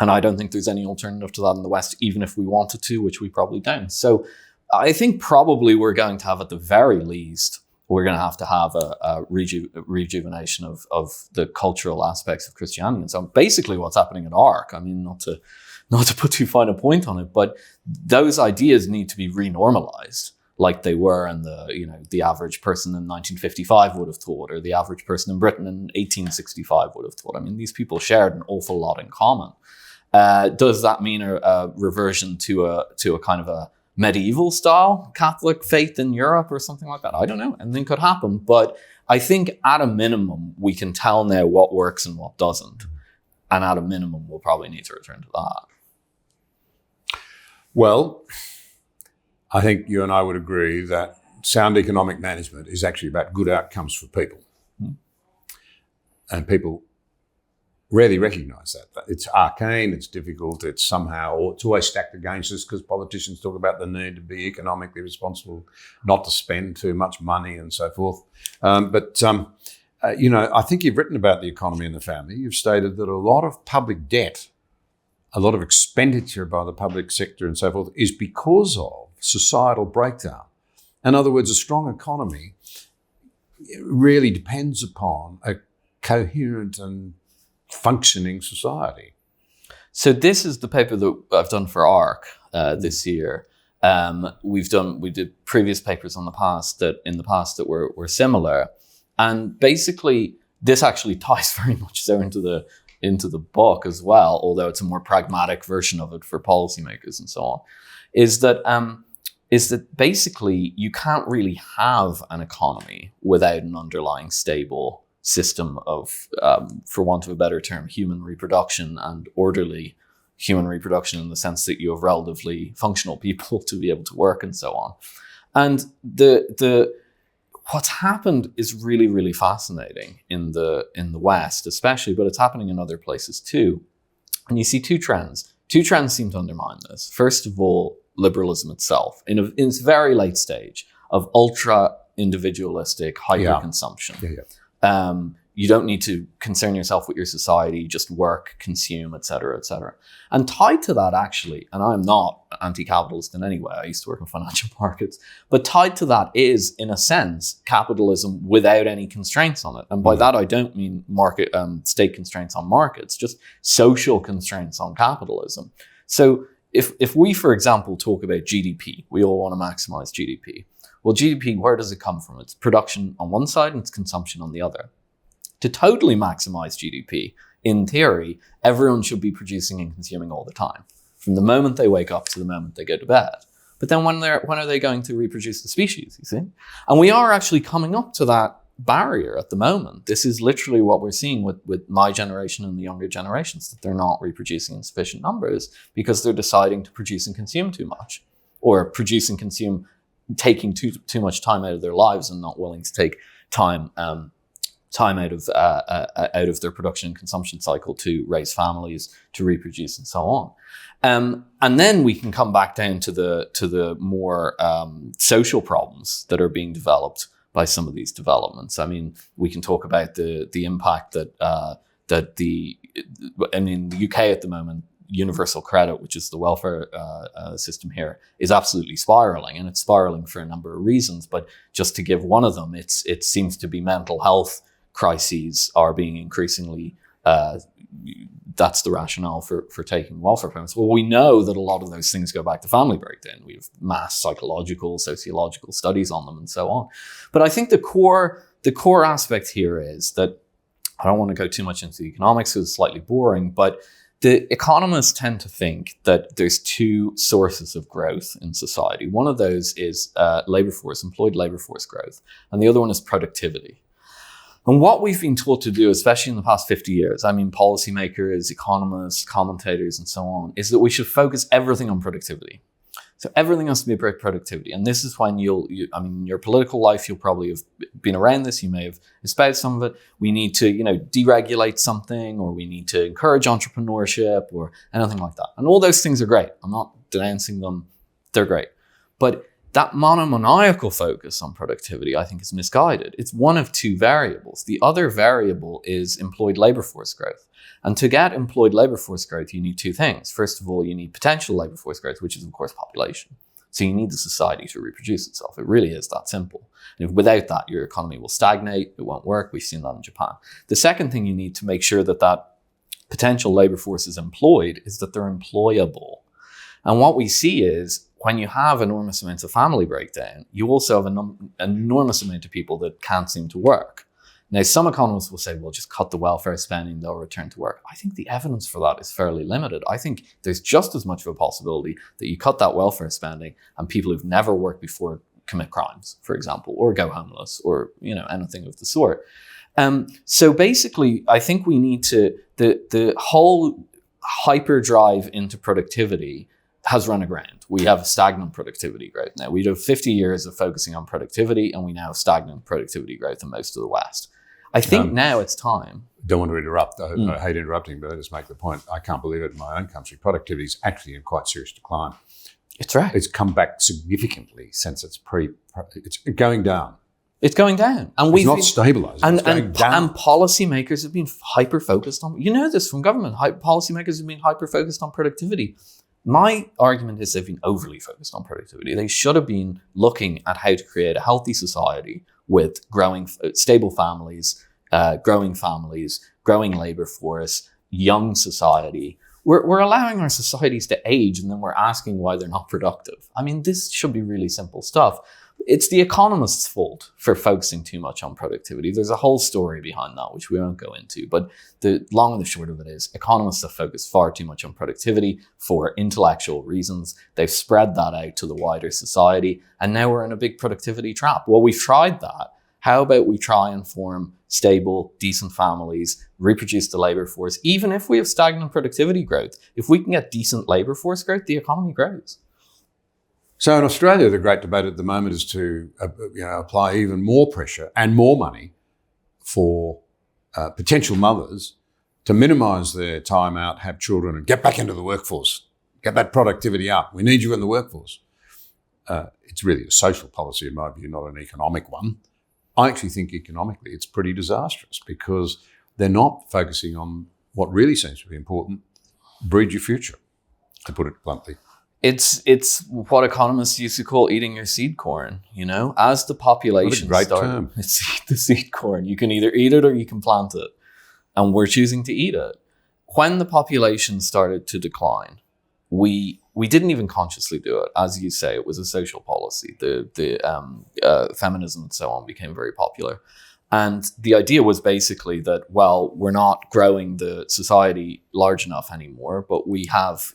And I don't think there's any alternative to that in the West, even if we wanted to, which we probably don't. So I think probably we're going to have, at the very least, we're going to have a rejuvenation of the cultural aspects of Christianity. And so basically what's happening at ARC, I mean, not to put too fine a point on it, but those ideas need to be renormalized, like they were, and the average person in 1955 would have thought, or the average person in Britain in 1865 would have thought. I mean, these people shared an awful lot in common. Does that mean a reversion to a kind of a medieval style Catholic faith in Europe or something like that? I don't know. Anything could happen. But I think at a minimum, we can tell now what works and what doesn't. And at a minimum, we'll probably need to return to that. Well, I think you and I would agree that sound economic management is actually about good outcomes for people. And people rarely recognise that. It's arcane, it's difficult, it's always stacked against us because politicians talk about the need to be economically responsible, not to spend too much money and so forth. But I think you've written about the economy and the family. You've stated that a lot of public debt, a lot of expenditure by the public sector and so forth is because of societal breakdown. In other words, a strong economy really depends upon a coherent and functioning society. So this is the paper that I've done for ARC this year. We did previous papers in the past that were similar, and basically this actually ties very much so into the book as well, although it's a more pragmatic version of it for policymakers and so on. Is that basically you can't really have an economy without an underlying stable system of, for want of a better term, human reproduction and orderly human reproduction, in the sense that you have relatively functional people to be able to work and so on. And the what's happened is really, really fascinating in the West, especially, but it's happening in other places too. And you see two trends. Two trends seem to undermine this. First of all, liberalism itself, in its very late stage of ultra individualistic hyper-consumption. You don't need to concern yourself with your society, just work, consume, etc., etc. And tied to that, actually, and I'm not anti-capitalist in any way, I used to work in financial markets, but tied to that is, in a sense, capitalism without any constraints on it. And by that, I don't mean market state constraints on markets, just social constraints on capitalism. So if we, for example, talk about GDP, we all want to maximize GDP. Well, GDP, where does it come from? It's production on one side and it's consumption on the other. To totally maximize GDP, in theory, everyone should be producing and consuming all the time, from the moment they wake up to the moment they go to bed. But then when are they going to reproduce the species, you see? And we are actually coming up to that barrier at the moment. This is literally what we're seeing with my generation and the younger generations, that they're not reproducing in sufficient numbers because they're deciding to produce and consume too much, or produce and consume, taking too much time out of their lives and not willing to take time out of their production and consumption cycle to raise families, to reproduce, and so on. And then we can come back down to the more social problems that are being developed by some of these developments. I mean, we can talk about the impact that in the UK at the moment, universal credit, which is the welfare system here, is absolutely spiraling, and it's spiraling for a number of reasons. But just to give one of them, it seems to be mental health crises are being increasingly, that's the rationale for taking welfare payments. Well, we know that a lot of those things go back to family breakdown. We have mass psychological, sociological studies on them and so on. But I think the core aspect here is that, I don't want to go too much into the economics because it's slightly boring, but the economists tend to think that there's two sources of growth in society. One of those is employed labor force growth, and the other one is productivity. And what we've been taught to do, especially in the past 50 years, I mean, policymakers, economists, commentators, and so on, is that we should focus everything on productivity. So everything has to be about productivity. And this is when in your political life, you'll probably have been around this. You may have espoused some of it. We need to, deregulate something, or we need to encourage entrepreneurship or anything like that. And all those things are great. I'm not denouncing them. They're great. But that monomaniacal focus on productivity, I think, is misguided. It's one of two variables. The other variable is employed labor force growth. And to get employed labor force growth, you need two things. First of all, you need potential labor force growth, which is, of course, population. So you need the society to reproduce itself. It really is that simple. And if without that, your economy will stagnate. It won't work. We've seen that in Japan. The second thing you need to make sure that potential labor force is employed is that they're employable. And what we see is, when you have enormous amounts of family breakdown, you also have an enormous amount of people that can't seem to work. Now, some economists will say, well, just cut the welfare spending, they'll return to work. I think the evidence for that is fairly limited. I think there's just as much of a possibility that you cut that welfare spending and people who've never worked before commit crimes, for example, or go homeless, or anything of the sort. So basically, I think we need to, the whole hyperdrive into productivity has run aground. We have stagnant productivity growth now. We have 50 years of focusing on productivity, and we now have stagnant productivity growth in most of the West. I think now it's time. Don't want to interrupt. I hate interrupting, but I just make the point. I can't believe it in my own country. Productivity is actually in quite serious decline. It's right. It's come back significantly since it's going down. It's going down. And it's not stabilising, it's going down. And policymakers have been hyper-focused on, you know this from government, policymakers have been hyper-focused on productivity. My argument is they've been overly focused on productivity. They should have been looking at how to create a healthy society with growing, stable families, growing labour force, young society. We're allowing our societies to age, and then we're asking why they're not productive. I mean, this should be really simple stuff. It's the economist's fault for focusing too much on productivity. There's a whole story behind that, which we won't go into. But the long and the short of it is economists have focused far too much on productivity for intellectual reasons. They've spread that out to the wider society. And now we're in a big productivity trap. Well, we've tried that. How about we try and form stable, decent families, reproduce the labour force? Even if we have stagnant productivity growth, if we can get decent labour force growth, the economy grows. So in Australia, the great debate at the moment is to apply even more pressure and more money for potential mothers to minimise their time out, have children, and get back into the workforce, get that productivity up. We need you in the workforce. It's really a social policy, in my view, not an economic one. I actually think economically it's pretty disastrous because they're not focusing on what really seems to be important, breed your future, to put it bluntly. It's what economists used to call eating your seed corn, you know? As the population started, it's the seed corn. You can either eat it or you can plant it. And we're choosing to eat it. When the population started to decline, we didn't even consciously do it. As you say, it was a social policy. The feminism and so on became very popular. And the idea was basically that, well, we're not growing the society large enough anymore, but we have,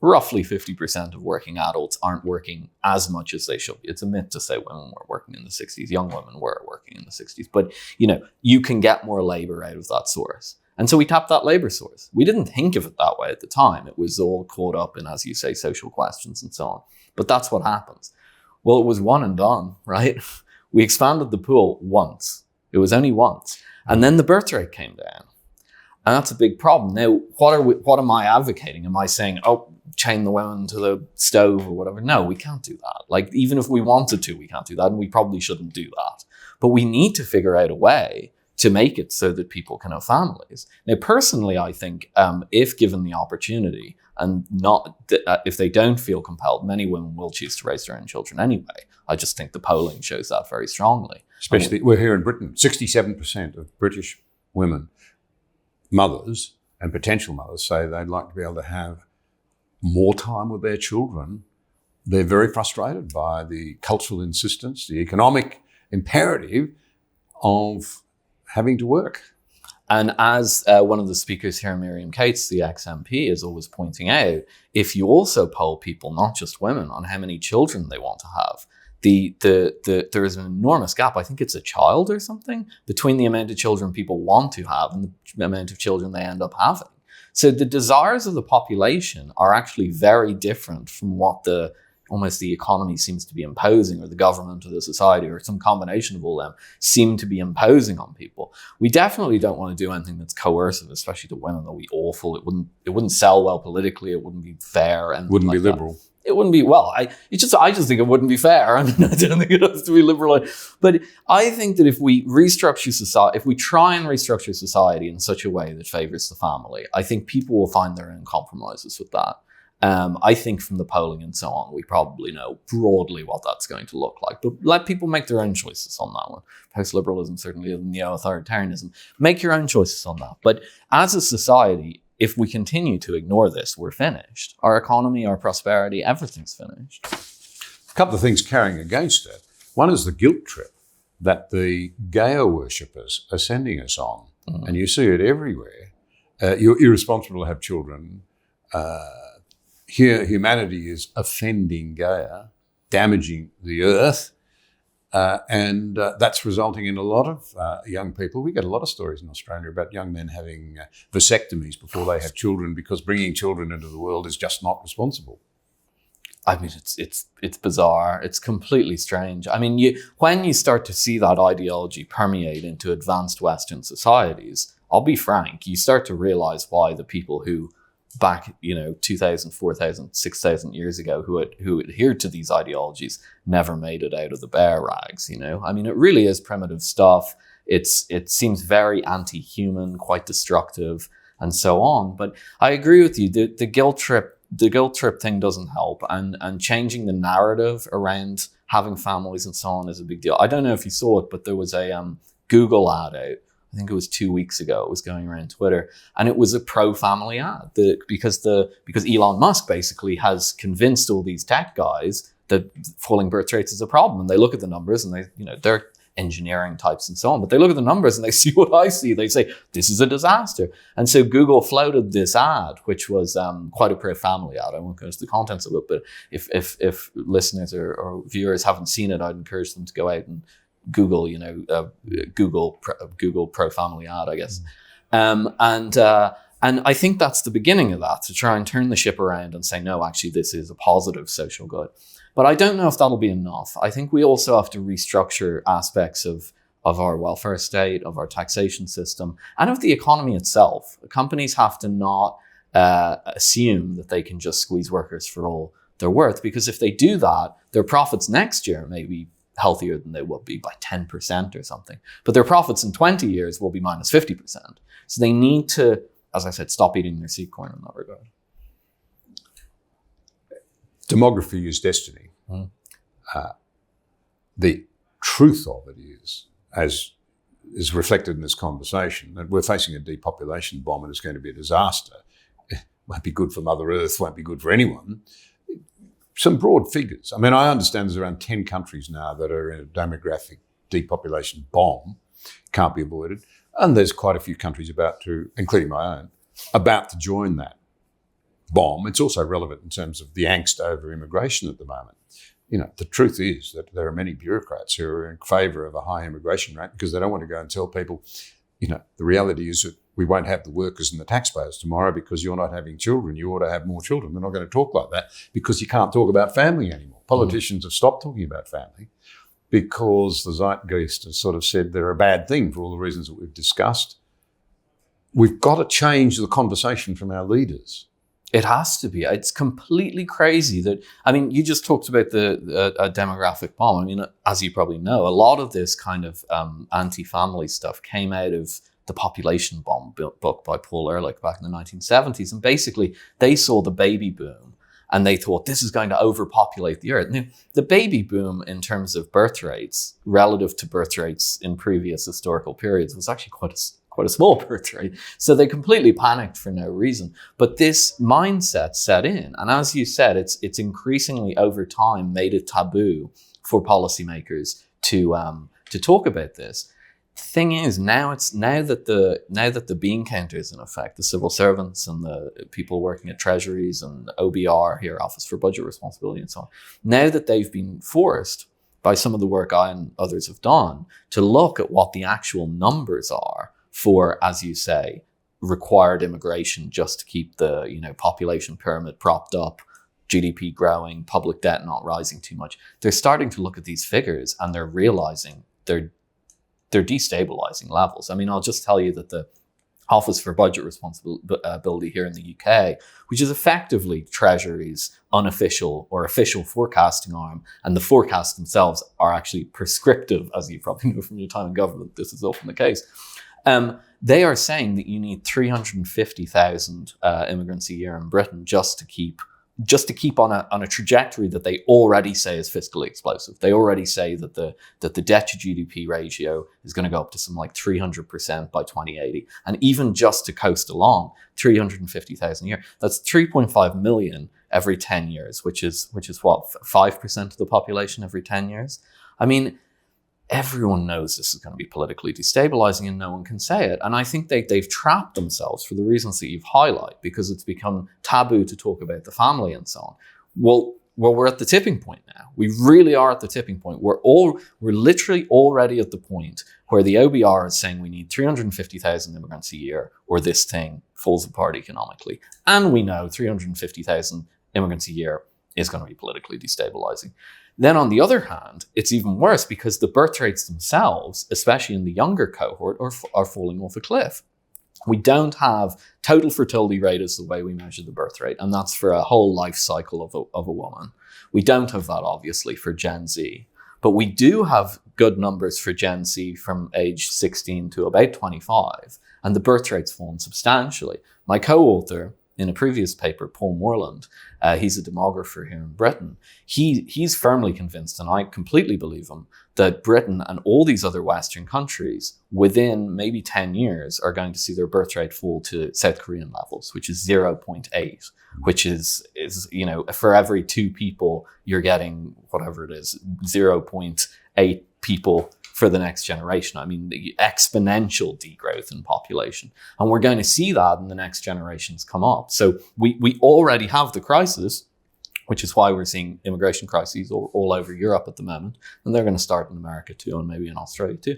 roughly 50% of working adults aren't working as much as they should be. It's a myth to say women were working in the 60s. Young women were working in the 60s. But, you can get more labor out of that source. And so we tapped that labor source. We didn't think of it that way at the time. It was all caught up in, as you say, social questions and so on. But that's what happens. Well, it was one and done, right? We expanded the pool once. It was only once. And then the birth rate came down. And that's a big problem. Now, what am I advocating? Am I saying, chain the women to the stove or whatever? No, we can't do that. Like, even if we wanted to, we can't do that. And we probably shouldn't do that. But we need to figure out a way to make it so that people can have families. Now, personally, I think if given the opportunity and not if they don't feel compelled, many women will choose to raise their own children anyway. I just think the polling shows that very strongly. Especially, we're here in Britain, 67% of British women, mothers and potential mothers, say they'd like to be able to have more time with their children. They're very frustrated by the cultural insistence, the economic imperative of having to work. And as one of the speakers here, Miriam Cates, the ex-MP, is always pointing out, if you also poll people, not just women, on how many children they want to have, there is an enormous gap. I think it's a child or something between the amount of children people want to have and the amount of children they end up having. So the desires of the population are actually very different from what almost the economy seems to be imposing, or the government or the society or some combination of all them seem to be imposing on people. We definitely don't want to do anything that's coercive, especially to women. That would be awful. It wouldn't sell well politically. It wouldn't be fair. And wouldn't be liberal. It wouldn't be, I just think it wouldn't be fair. I mean, I don't think it has to be liberal. But I think that if we restructure society, if we try and restructure society in such a way that favors the family, I think people will find their own compromises with that. I think from the polling and so on, we probably know broadly what that's going to look like. But let people make their own choices on that one. Post-liberalism, certainly neo-authoritarianism. Make your own choices on that. But as a society, if we continue to ignore this, we're finished. Our economy, our prosperity, everything's finished. A couple of things carrying against it. One is the guilt trip that the Gaia worshippers are sending us on. Mm-hmm. And you see it everywhere. You're irresponsible to have children. Here, humanity is offending Gaia, damaging the earth. And that's resulting in a lot of young people. We get a lot of stories in Australia about young men having vasectomies before they have children because bringing children into the world is just not responsible. I mean, it's bizarre. It's completely strange. I mean, when you start to see that ideology permeate into advanced Western societies, I'll be frank, you start to realize why the people who back, 2,000, 4,000, 6,000 years ago who adhered to these ideologies never made it out of the bear rags, I mean, it really is primitive stuff. It seems very anti-human, quite destructive, and so on. But I agree with you. The guilt trip thing doesn't help, and changing the narrative around having families and so on is a big deal. I don't know if you saw it, but there was a Google ad out. I think it was 2 weeks ago. It was going around Twitter, and it was a pro-family ad because Elon Musk basically has convinced all these tech guys that falling birth rates is a problem, and they look at the numbers and they're engineering types and so on, but they look at the numbers and they see what I see. They say, this is a disaster. And so Google floated this ad, which was quite a pro-family ad. I won't go into the contents of it, but if listeners or viewers haven't seen it, I'd encourage them to go out and Google, Google pro-family ad, I guess. And I think that's the beginning of that, to try and turn the ship around and say, no, actually, this is a positive social good. But I don't know if that'll be enough. I think we also have to restructure aspects of our welfare state, of our taxation system, and of the economy itself. Companies have to not assume that they can just squeeze workers for all they're worth, because if they do that, their profits next year may be healthier than they would be by 10% or something. But their profits in 20 years will be minus 50%. So they need to, as I said, stop eating their seed corn in that regard. Demography is destiny. The truth of it is, as is reflected in this conversation, that we're facing a depopulation bomb and it's going to be a disaster. It won't be good for Mother Earth, won't be good for anyone. Some broad figures. I mean, I understand there's around 10 countries now that are in a demographic depopulation bomb, can't be avoided. And there's quite a few countries about to, including my own, about to join that bomb. It's also relevant in terms of the angst over immigration at the moment. The truth is that there are many bureaucrats who are in favour of a high immigration rate because they don't want to go and tell people, the reality is that we won't have the workers and the taxpayers tomorrow because you're not having children. You ought to have more children. They're not going to talk like that because you can't talk about family anymore. Politicians have stopped talking about family because the zeitgeist has sort of said they're a bad thing for all the reasons that we've discussed. We've got to change the conversation from our leaders. It has to be. It's completely crazy that, you just talked about the demographic bomb. As you probably know, a lot of this kind of anti-family stuff came out of the Population Bomb book by Paul Ehrlich back in the 1970s. And basically, they saw the baby boom and they thought this is going to overpopulate the earth. Now, the baby boom in terms of birth rates relative to birth rates in previous historical periods was actually quite a small birth rate. So they completely panicked for no reason. But this mindset set in. And as you said, it's increasingly over time made it taboo for policymakers to talk about this. The thing is, now that the bean counters is in effect, the civil servants and the people working at treasuries and OBR here, Office for Budget Responsibility and so on, now that they've been forced by some of the work I and others have done to look at what the actual numbers are for, as you say, required immigration just to keep the population pyramid propped up, GDP growing, public debt not rising too much. They're starting to look at these figures and they're realizing they're destabilizing levels. I'll just tell you that the Office for Budget Responsibility here in the UK, which is effectively Treasury's unofficial or official forecasting arm, and the forecasts themselves are actually prescriptive, as you probably know from your time in government. This is often the case. They are saying that you need 350,000 immigrants a year in Britain just to keep on a trajectory that they already say is fiscally explosive. They already say that the debt to GDP ratio is going to go up to something like 300% by 2080. And even just to coast along, 350,000 a year, that's 3.5 million every 10 years, which is what, 5% of the population every 10 years? Everyone knows this is going to be politically destabilizing and no one can say it. And I think they've trapped themselves for the reasons that you've highlighted, because it's become taboo to talk about the family and so on. Well, we're at the tipping point now. We really are at the tipping point. We're literally already at the point where the OBR is saying we need 350,000 immigrants a year or this thing falls apart economically. And we know 350,000 immigrants a year is going to be politically destabilizing. Then on the other hand, it's even worse because the birth rates themselves, especially in the younger cohort, are falling off a cliff. We don't have total fertility rate is the way we measure the birth rate, and that's for a whole life cycle of a woman. We don't have that, obviously, for Gen Z. But we do have good numbers for Gen Z from age 16 to about 25, and the birth rate's fallen substantially. My co-author in a previous paper, Paul Moreland, he's a demographer here in Britain. He's firmly convinced, and I completely believe him, that Britain and all these other Western countries within maybe 10 years are going to see their birth rate fall to South Korean levels, which is 0.8, which is, you know, for every 2 people, you're getting whatever it is, 0.8 people for the next generation. I mean, the exponential degrowth in population. And we're going to see that in the next generations come up. So we already have the crisis, which is why we're seeing immigration crises all over Europe at the moment. And they're going to start in America too, and maybe in Australia too.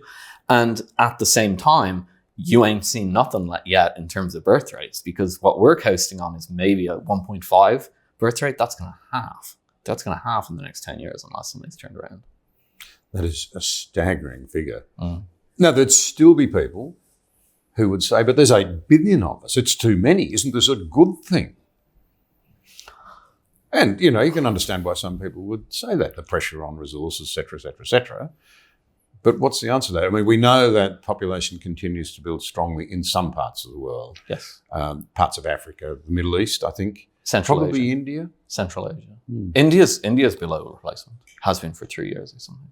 And at the same time, you ain't seen nothing yet in terms of birth rates, because what we're coasting on is maybe a 1.5 birth rate. That's going to halve. That's going to halve in the next 10 years unless something's turned around. That is a staggering figure. Now, there'd still be people who would say, but there's 8 billion of us. It's too many. Isn't this a good thing? And, you know, you can understand why some people would say that, the pressure on resources, et cetera, et cetera, et cetera. But what's the answer to that? I mean, we know that population continues to build strongly in some parts of the world. Yes. Parts of Africa, the Middle East, I think. Central Probably Asia. India. Central Asia. India's below replacement. Has been for 3 years or something.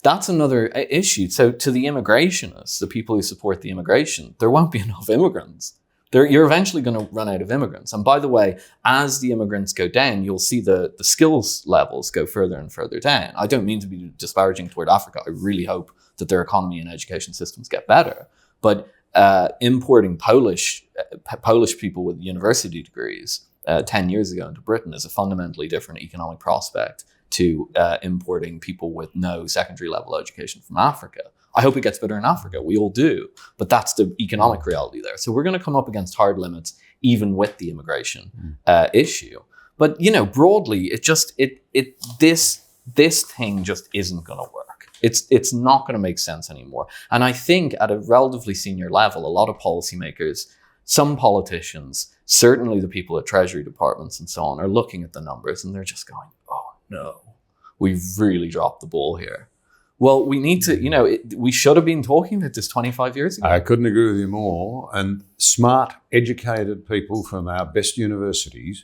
That's another issue. So to the immigrationists, the people who support the immigration, there won't be enough immigrants. You're eventually going to run out of immigrants. And by the way, as the immigrants go down, you'll see the skills levels go further and further down. I don't mean to be disparaging toward Africa. I really hope that their economy and education systems get better. But importing Polish people with university degrees 10 years ago into Britain is a fundamentally different economic prospect to importing people with no secondary level education from Africa. I hope it gets better in Africa. We all do. But that's the economic reality there. So we're going to come up against hard limits even with the immigration issue. But, you know, broadly, this thing just isn't going to work. It's not going to make sense anymore. And I think at a relatively senior level, a lot of policymakers, some politicians, certainly the people at Treasury departments and so on, are looking at the numbers and they're just going, oh no, we've really dropped the ball here. Well, we need to, you know, we should have been talking about this 25 years ago. I couldn't agree with you more. And smart, educated people from our best universities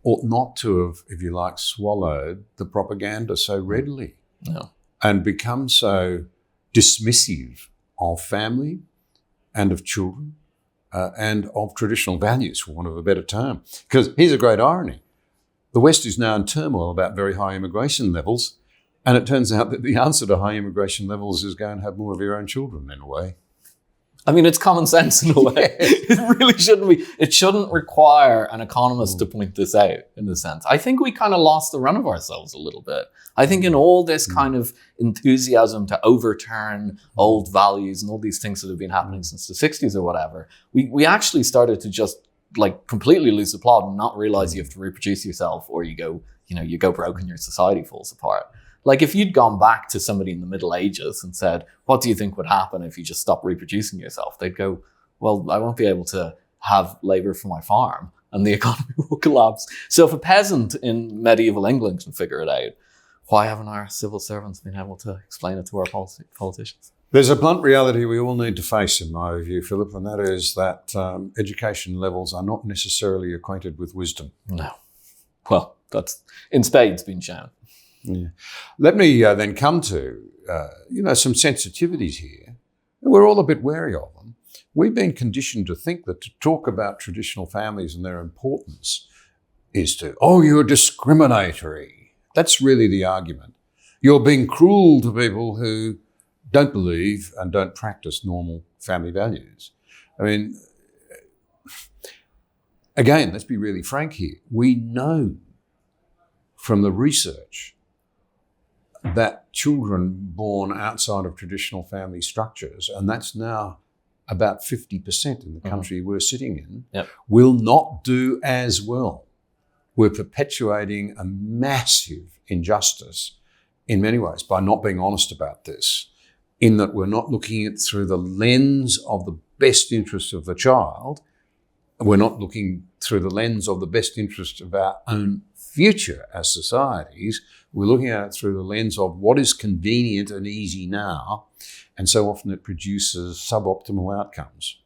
ought not to have, if you like, swallowed the propaganda so readily. No. And become so dismissive of family and of children and of traditional values, for want of a better term. Because here's a great irony. The West is now in turmoil about very high immigration levels. And it turns out that the answer to high immigration levels is go and have more of your own children, in a way. I mean, it's common sense in a way. It really shouldn't be. It shouldn't require an economist to point this out, in a sense. I think we kind of lost the run of ourselves a little bit. I think in all this kind of enthusiasm to overturn old values and all these things that have been happening since the 60s or whatever, we actually started to just like completely lose the plot and not realize you have to reproduce yourself or you go broke and your society falls apart. Like if you'd gone back to somebody in the Middle Ages and said, what do you think would happen if you just stopped reproducing yourself? They'd go, well, I won't be able to have labor for my farm and the economy will collapse. So if a peasant in medieval England can figure it out, why haven't our civil servants been able to explain it to our politicians? There's a blunt reality we all need to face, in my view, Philip, and that is that education levels are not necessarily acquainted with wisdom. No. Well, that's in spades been shown. Yeah. Let me then come to, some sensitivities here. We're all a bit wary of them. We've been conditioned to think that to talk about traditional families and their importance is to, you're discriminatory. That's really the argument. You're being cruel to people who don't believe and don't practice normal family values. I mean, again, let's be really frank here. We know from the research that children born outside of traditional family structures, and that's now about 50% in the country we're sitting in, will not do as well. We're perpetuating a massive injustice in many ways by not being honest about this, in that we're not looking at it through the lens of the best interests of the child, we're not looking through the lens of the best interests of our own future as societies. We're looking at it through the lens of what is convenient and easy now, and so often it produces suboptimal outcomes.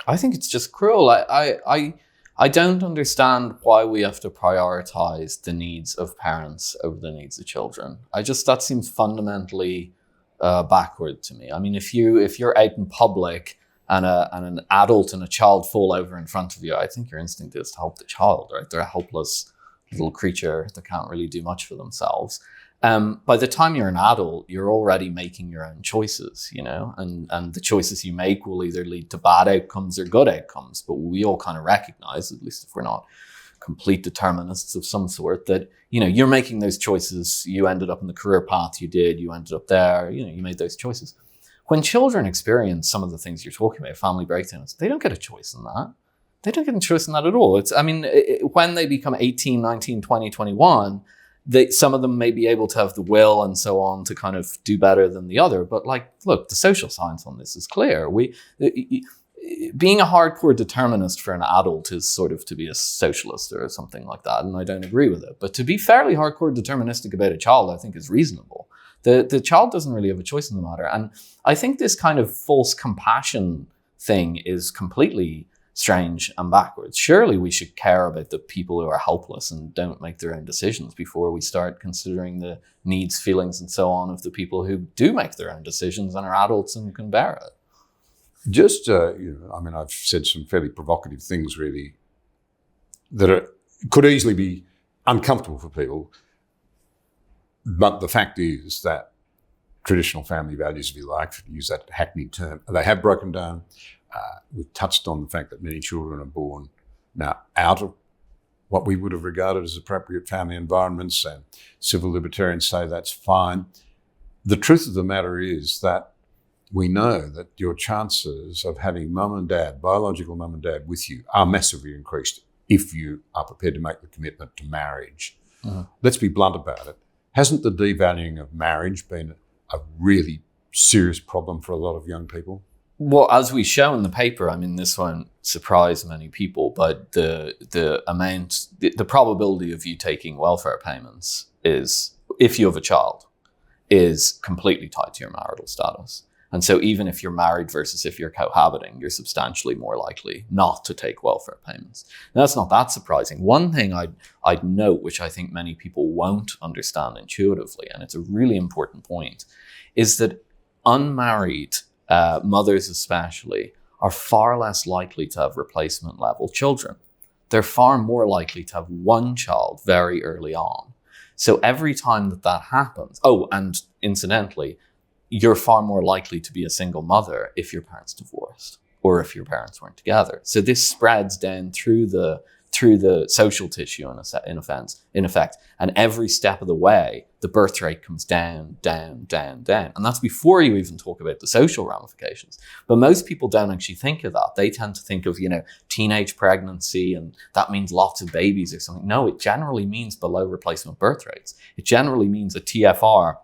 I think it's just cruel. I don't understand why we have to prioritise the needs of parents over the needs of children. That seems fundamentally backward to me. I mean, if you're out in public and an adult and a child fall over in front of you, I think your instinct is to help the child, right? They're a helpless little creature that can't really do much for themselves. By the time you're an adult, you're already making your own choices, and the choices you make will either lead to bad outcomes or good outcomes. But we all kind of recognize, at least if we're not complete determinists of some sort, that, you're making those choices. You ended up in the career path you did, you ended up there, you made those choices. When children experience some of the things you're talking about, family breakdowns, they don't get a choice in that. They don't get a choice in that at all. When they become 18, 19, 20, 21, some of them may be able to have the will and so on to kind of do better than the other. But look, the social science on this is clear. Being a hardcore determinist for an adult is sort of to be a socialist or something like that. And I don't agree with it. But to be fairly hardcore deterministic about a child, I think is reasonable. The child doesn't really have a choice in the matter. And I think this kind of false compassion thing is completely strange and backwards. Surely we should care about the people who are helpless and don't make their own decisions before we start considering the needs, feelings, and so on of the people who do make their own decisions and are adults and can bear it. Just, I've said some fairly provocative things, really, that could easily be uncomfortable for people. But the fact is that traditional family values, if you like, to use that hackneyed term, they have broken down. We've touched on the fact that many children are born now out of what we would have regarded as appropriate family environments, and civil libertarians say that's fine. The truth of the matter is that we know that your chances of having mum and dad, biological mum and dad with you, are massively increased if you are prepared to make the commitment to marriage. Uh-huh. Let's be blunt about it. Hasn't the devaluing of marriage been a really serious problem for a lot of young people? Well, as we show in the paper, this won't surprise many people, but the probability of you taking welfare payments is, if you have a child, is completely tied to your marital status. And so even if you're married versus if you're cohabiting, you're substantially more likely not to take welfare payments. Now, that's not that surprising. One thing I'd note, which I think many people won't understand intuitively, and it's a really important point, is that unmarried mothers especially are far less likely to have replacement level children. They're far more likely to have one child very early on. So every time that happens, and incidentally, you're far more likely to be a single mother if your parents divorced or if your parents weren't together. So this spreads down through the social tissue in effect. And every step of the way, the birth rate comes down, down, down, down. And that's before you even talk about the social ramifications. But most people don't actually think of that. They tend to think of, teenage pregnancy, and that means lots of babies or something. No, it generally means below replacement birth rates. It generally means a TFR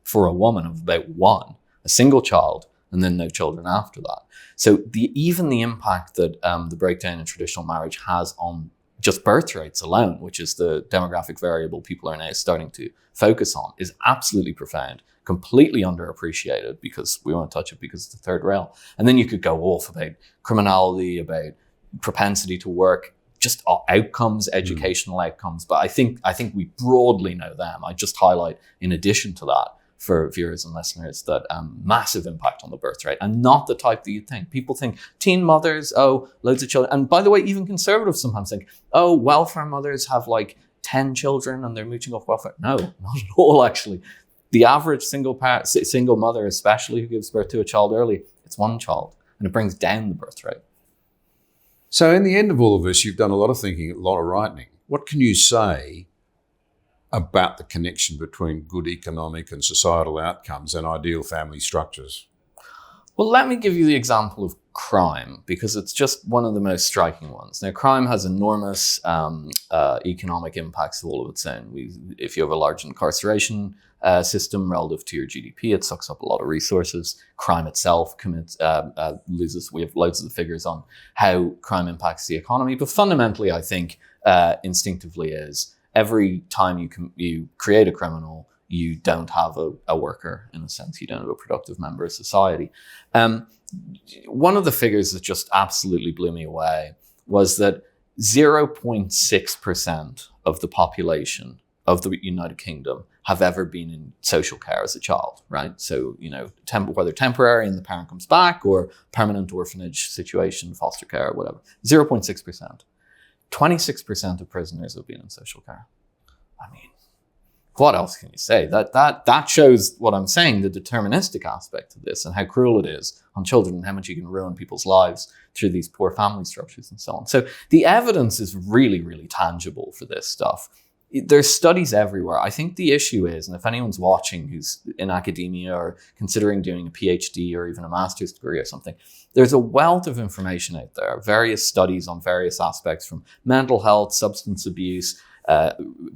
for a woman of about 1, a single child, and then no children after that. So even the impact that the breakdown in traditional marriage has on just birth rates alone, which is the demographic variable people are now starting to focus on, is absolutely profound, completely underappreciated because we won't touch it because it's the third rail. And then you could go off about criminality, about propensity to work, just outcomes, educational outcomes. But I think we broadly know them. I just highlight, in addition to that, for viewers and listeners, that massive impact on the birth rate, and not the type that you think. People think teen mothers, loads of children. And by the way, even conservatives sometimes think, welfare mothers have 10 children and they're mooching off welfare. No, not at all, actually. The average single mother, especially who gives birth to a child early, it's one child, and it brings down the birth rate. So in the end of all of this, you've done a lot of thinking, a lot of writing. What can you say about the connection between good economic and societal outcomes and ideal family structures? Well, let me give you the example of crime, because it's just one of the most striking ones. Now, crime has enormous economic impacts of all of its own. If you have a large incarceration system relative to your GDP, it sucks up a lot of resources. Crime itself loses. We have loads of the figures on how crime impacts the economy, but fundamentally, I think instinctively is every time you create a criminal, you don't have a worker, in a sense. You don't have a productive member of society. One of the figures that just absolutely blew me away was that 0.6% of the population of the United Kingdom have ever been in social care as a child, right? So, whether temporary and the parent comes back, or permanent orphanage situation, foster care, or whatever. 0.6%. 26% of prisoners have been in social care. I mean, what else can you say? That shows what I'm saying, the deterministic aspect of this and how cruel it is on children and how much you can ruin people's lives through these poor family structures and so on. So the evidence is really, really tangible for this stuff. There's studies everywhere. I think the issue is, and if anyone's watching who's in academia or considering doing a PhD or even a master's degree or something, there's a wealth of information out there, various studies on various aspects from mental health, substance abuse,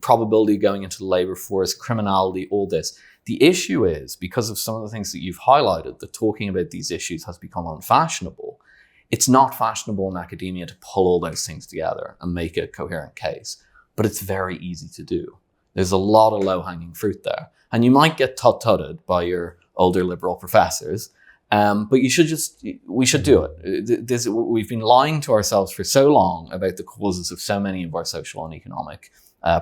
probability going into the labor force, criminality, all this. The issue is, because of some of the things that you've highlighted, that talking about these issues has become unfashionable. It's not fashionable in academia to pull all those things together and make a coherent case, but it's very easy to do. There's a lot of low-hanging fruit there. And you might get tut-tutted by your older liberal professors, but we should do it. We've been lying to ourselves for so long about the causes of so many of our social and economic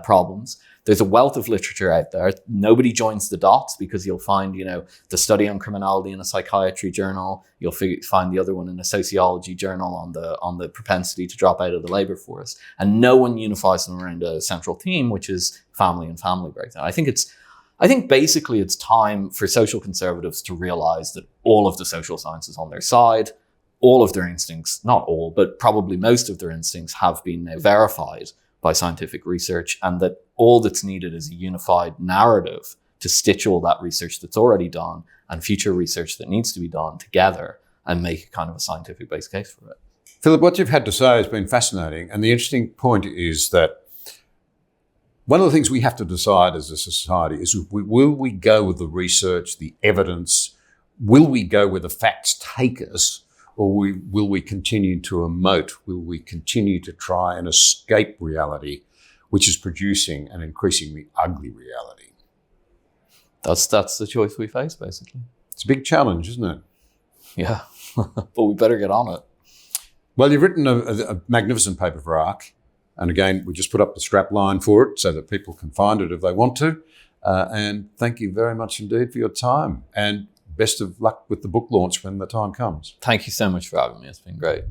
problems. There's a wealth of literature out there. Nobody joins the dots, because you'll find, the study on criminality in a psychiatry journal. You'll find the other one in a sociology journal on the propensity to drop out of the labor force. And no one unifies them around a central theme, which is family and family breakdown. I think basically it's time for social conservatives to realize that all of the social sciences on their side, all of their instincts, not all, but probably most of their instincts have been now verified by scientific research, and that all that's needed is a unified narrative to stitch all that research that's already done and future research that needs to be done together and make a kind of a scientific-based case for it. Philip, what you've had to say has been fascinating. And the interesting point is that one of the things we have to decide as a society is, will we go with the research, the evidence? Will we go where the facts take us? Or will we continue to emote? Will we continue to try and escape reality, which is producing an increasingly ugly reality? That's the choice we face, basically. It's a big challenge, isn't it? Yeah, but we better get on it. Well, you've written a magnificent paper for ARC. And again, we just put up the strap line for it so that people can find it if they want to. And thank you very much indeed for your time. And best of luck with the book launch when the time comes. Thank you so much for having me. It's been great.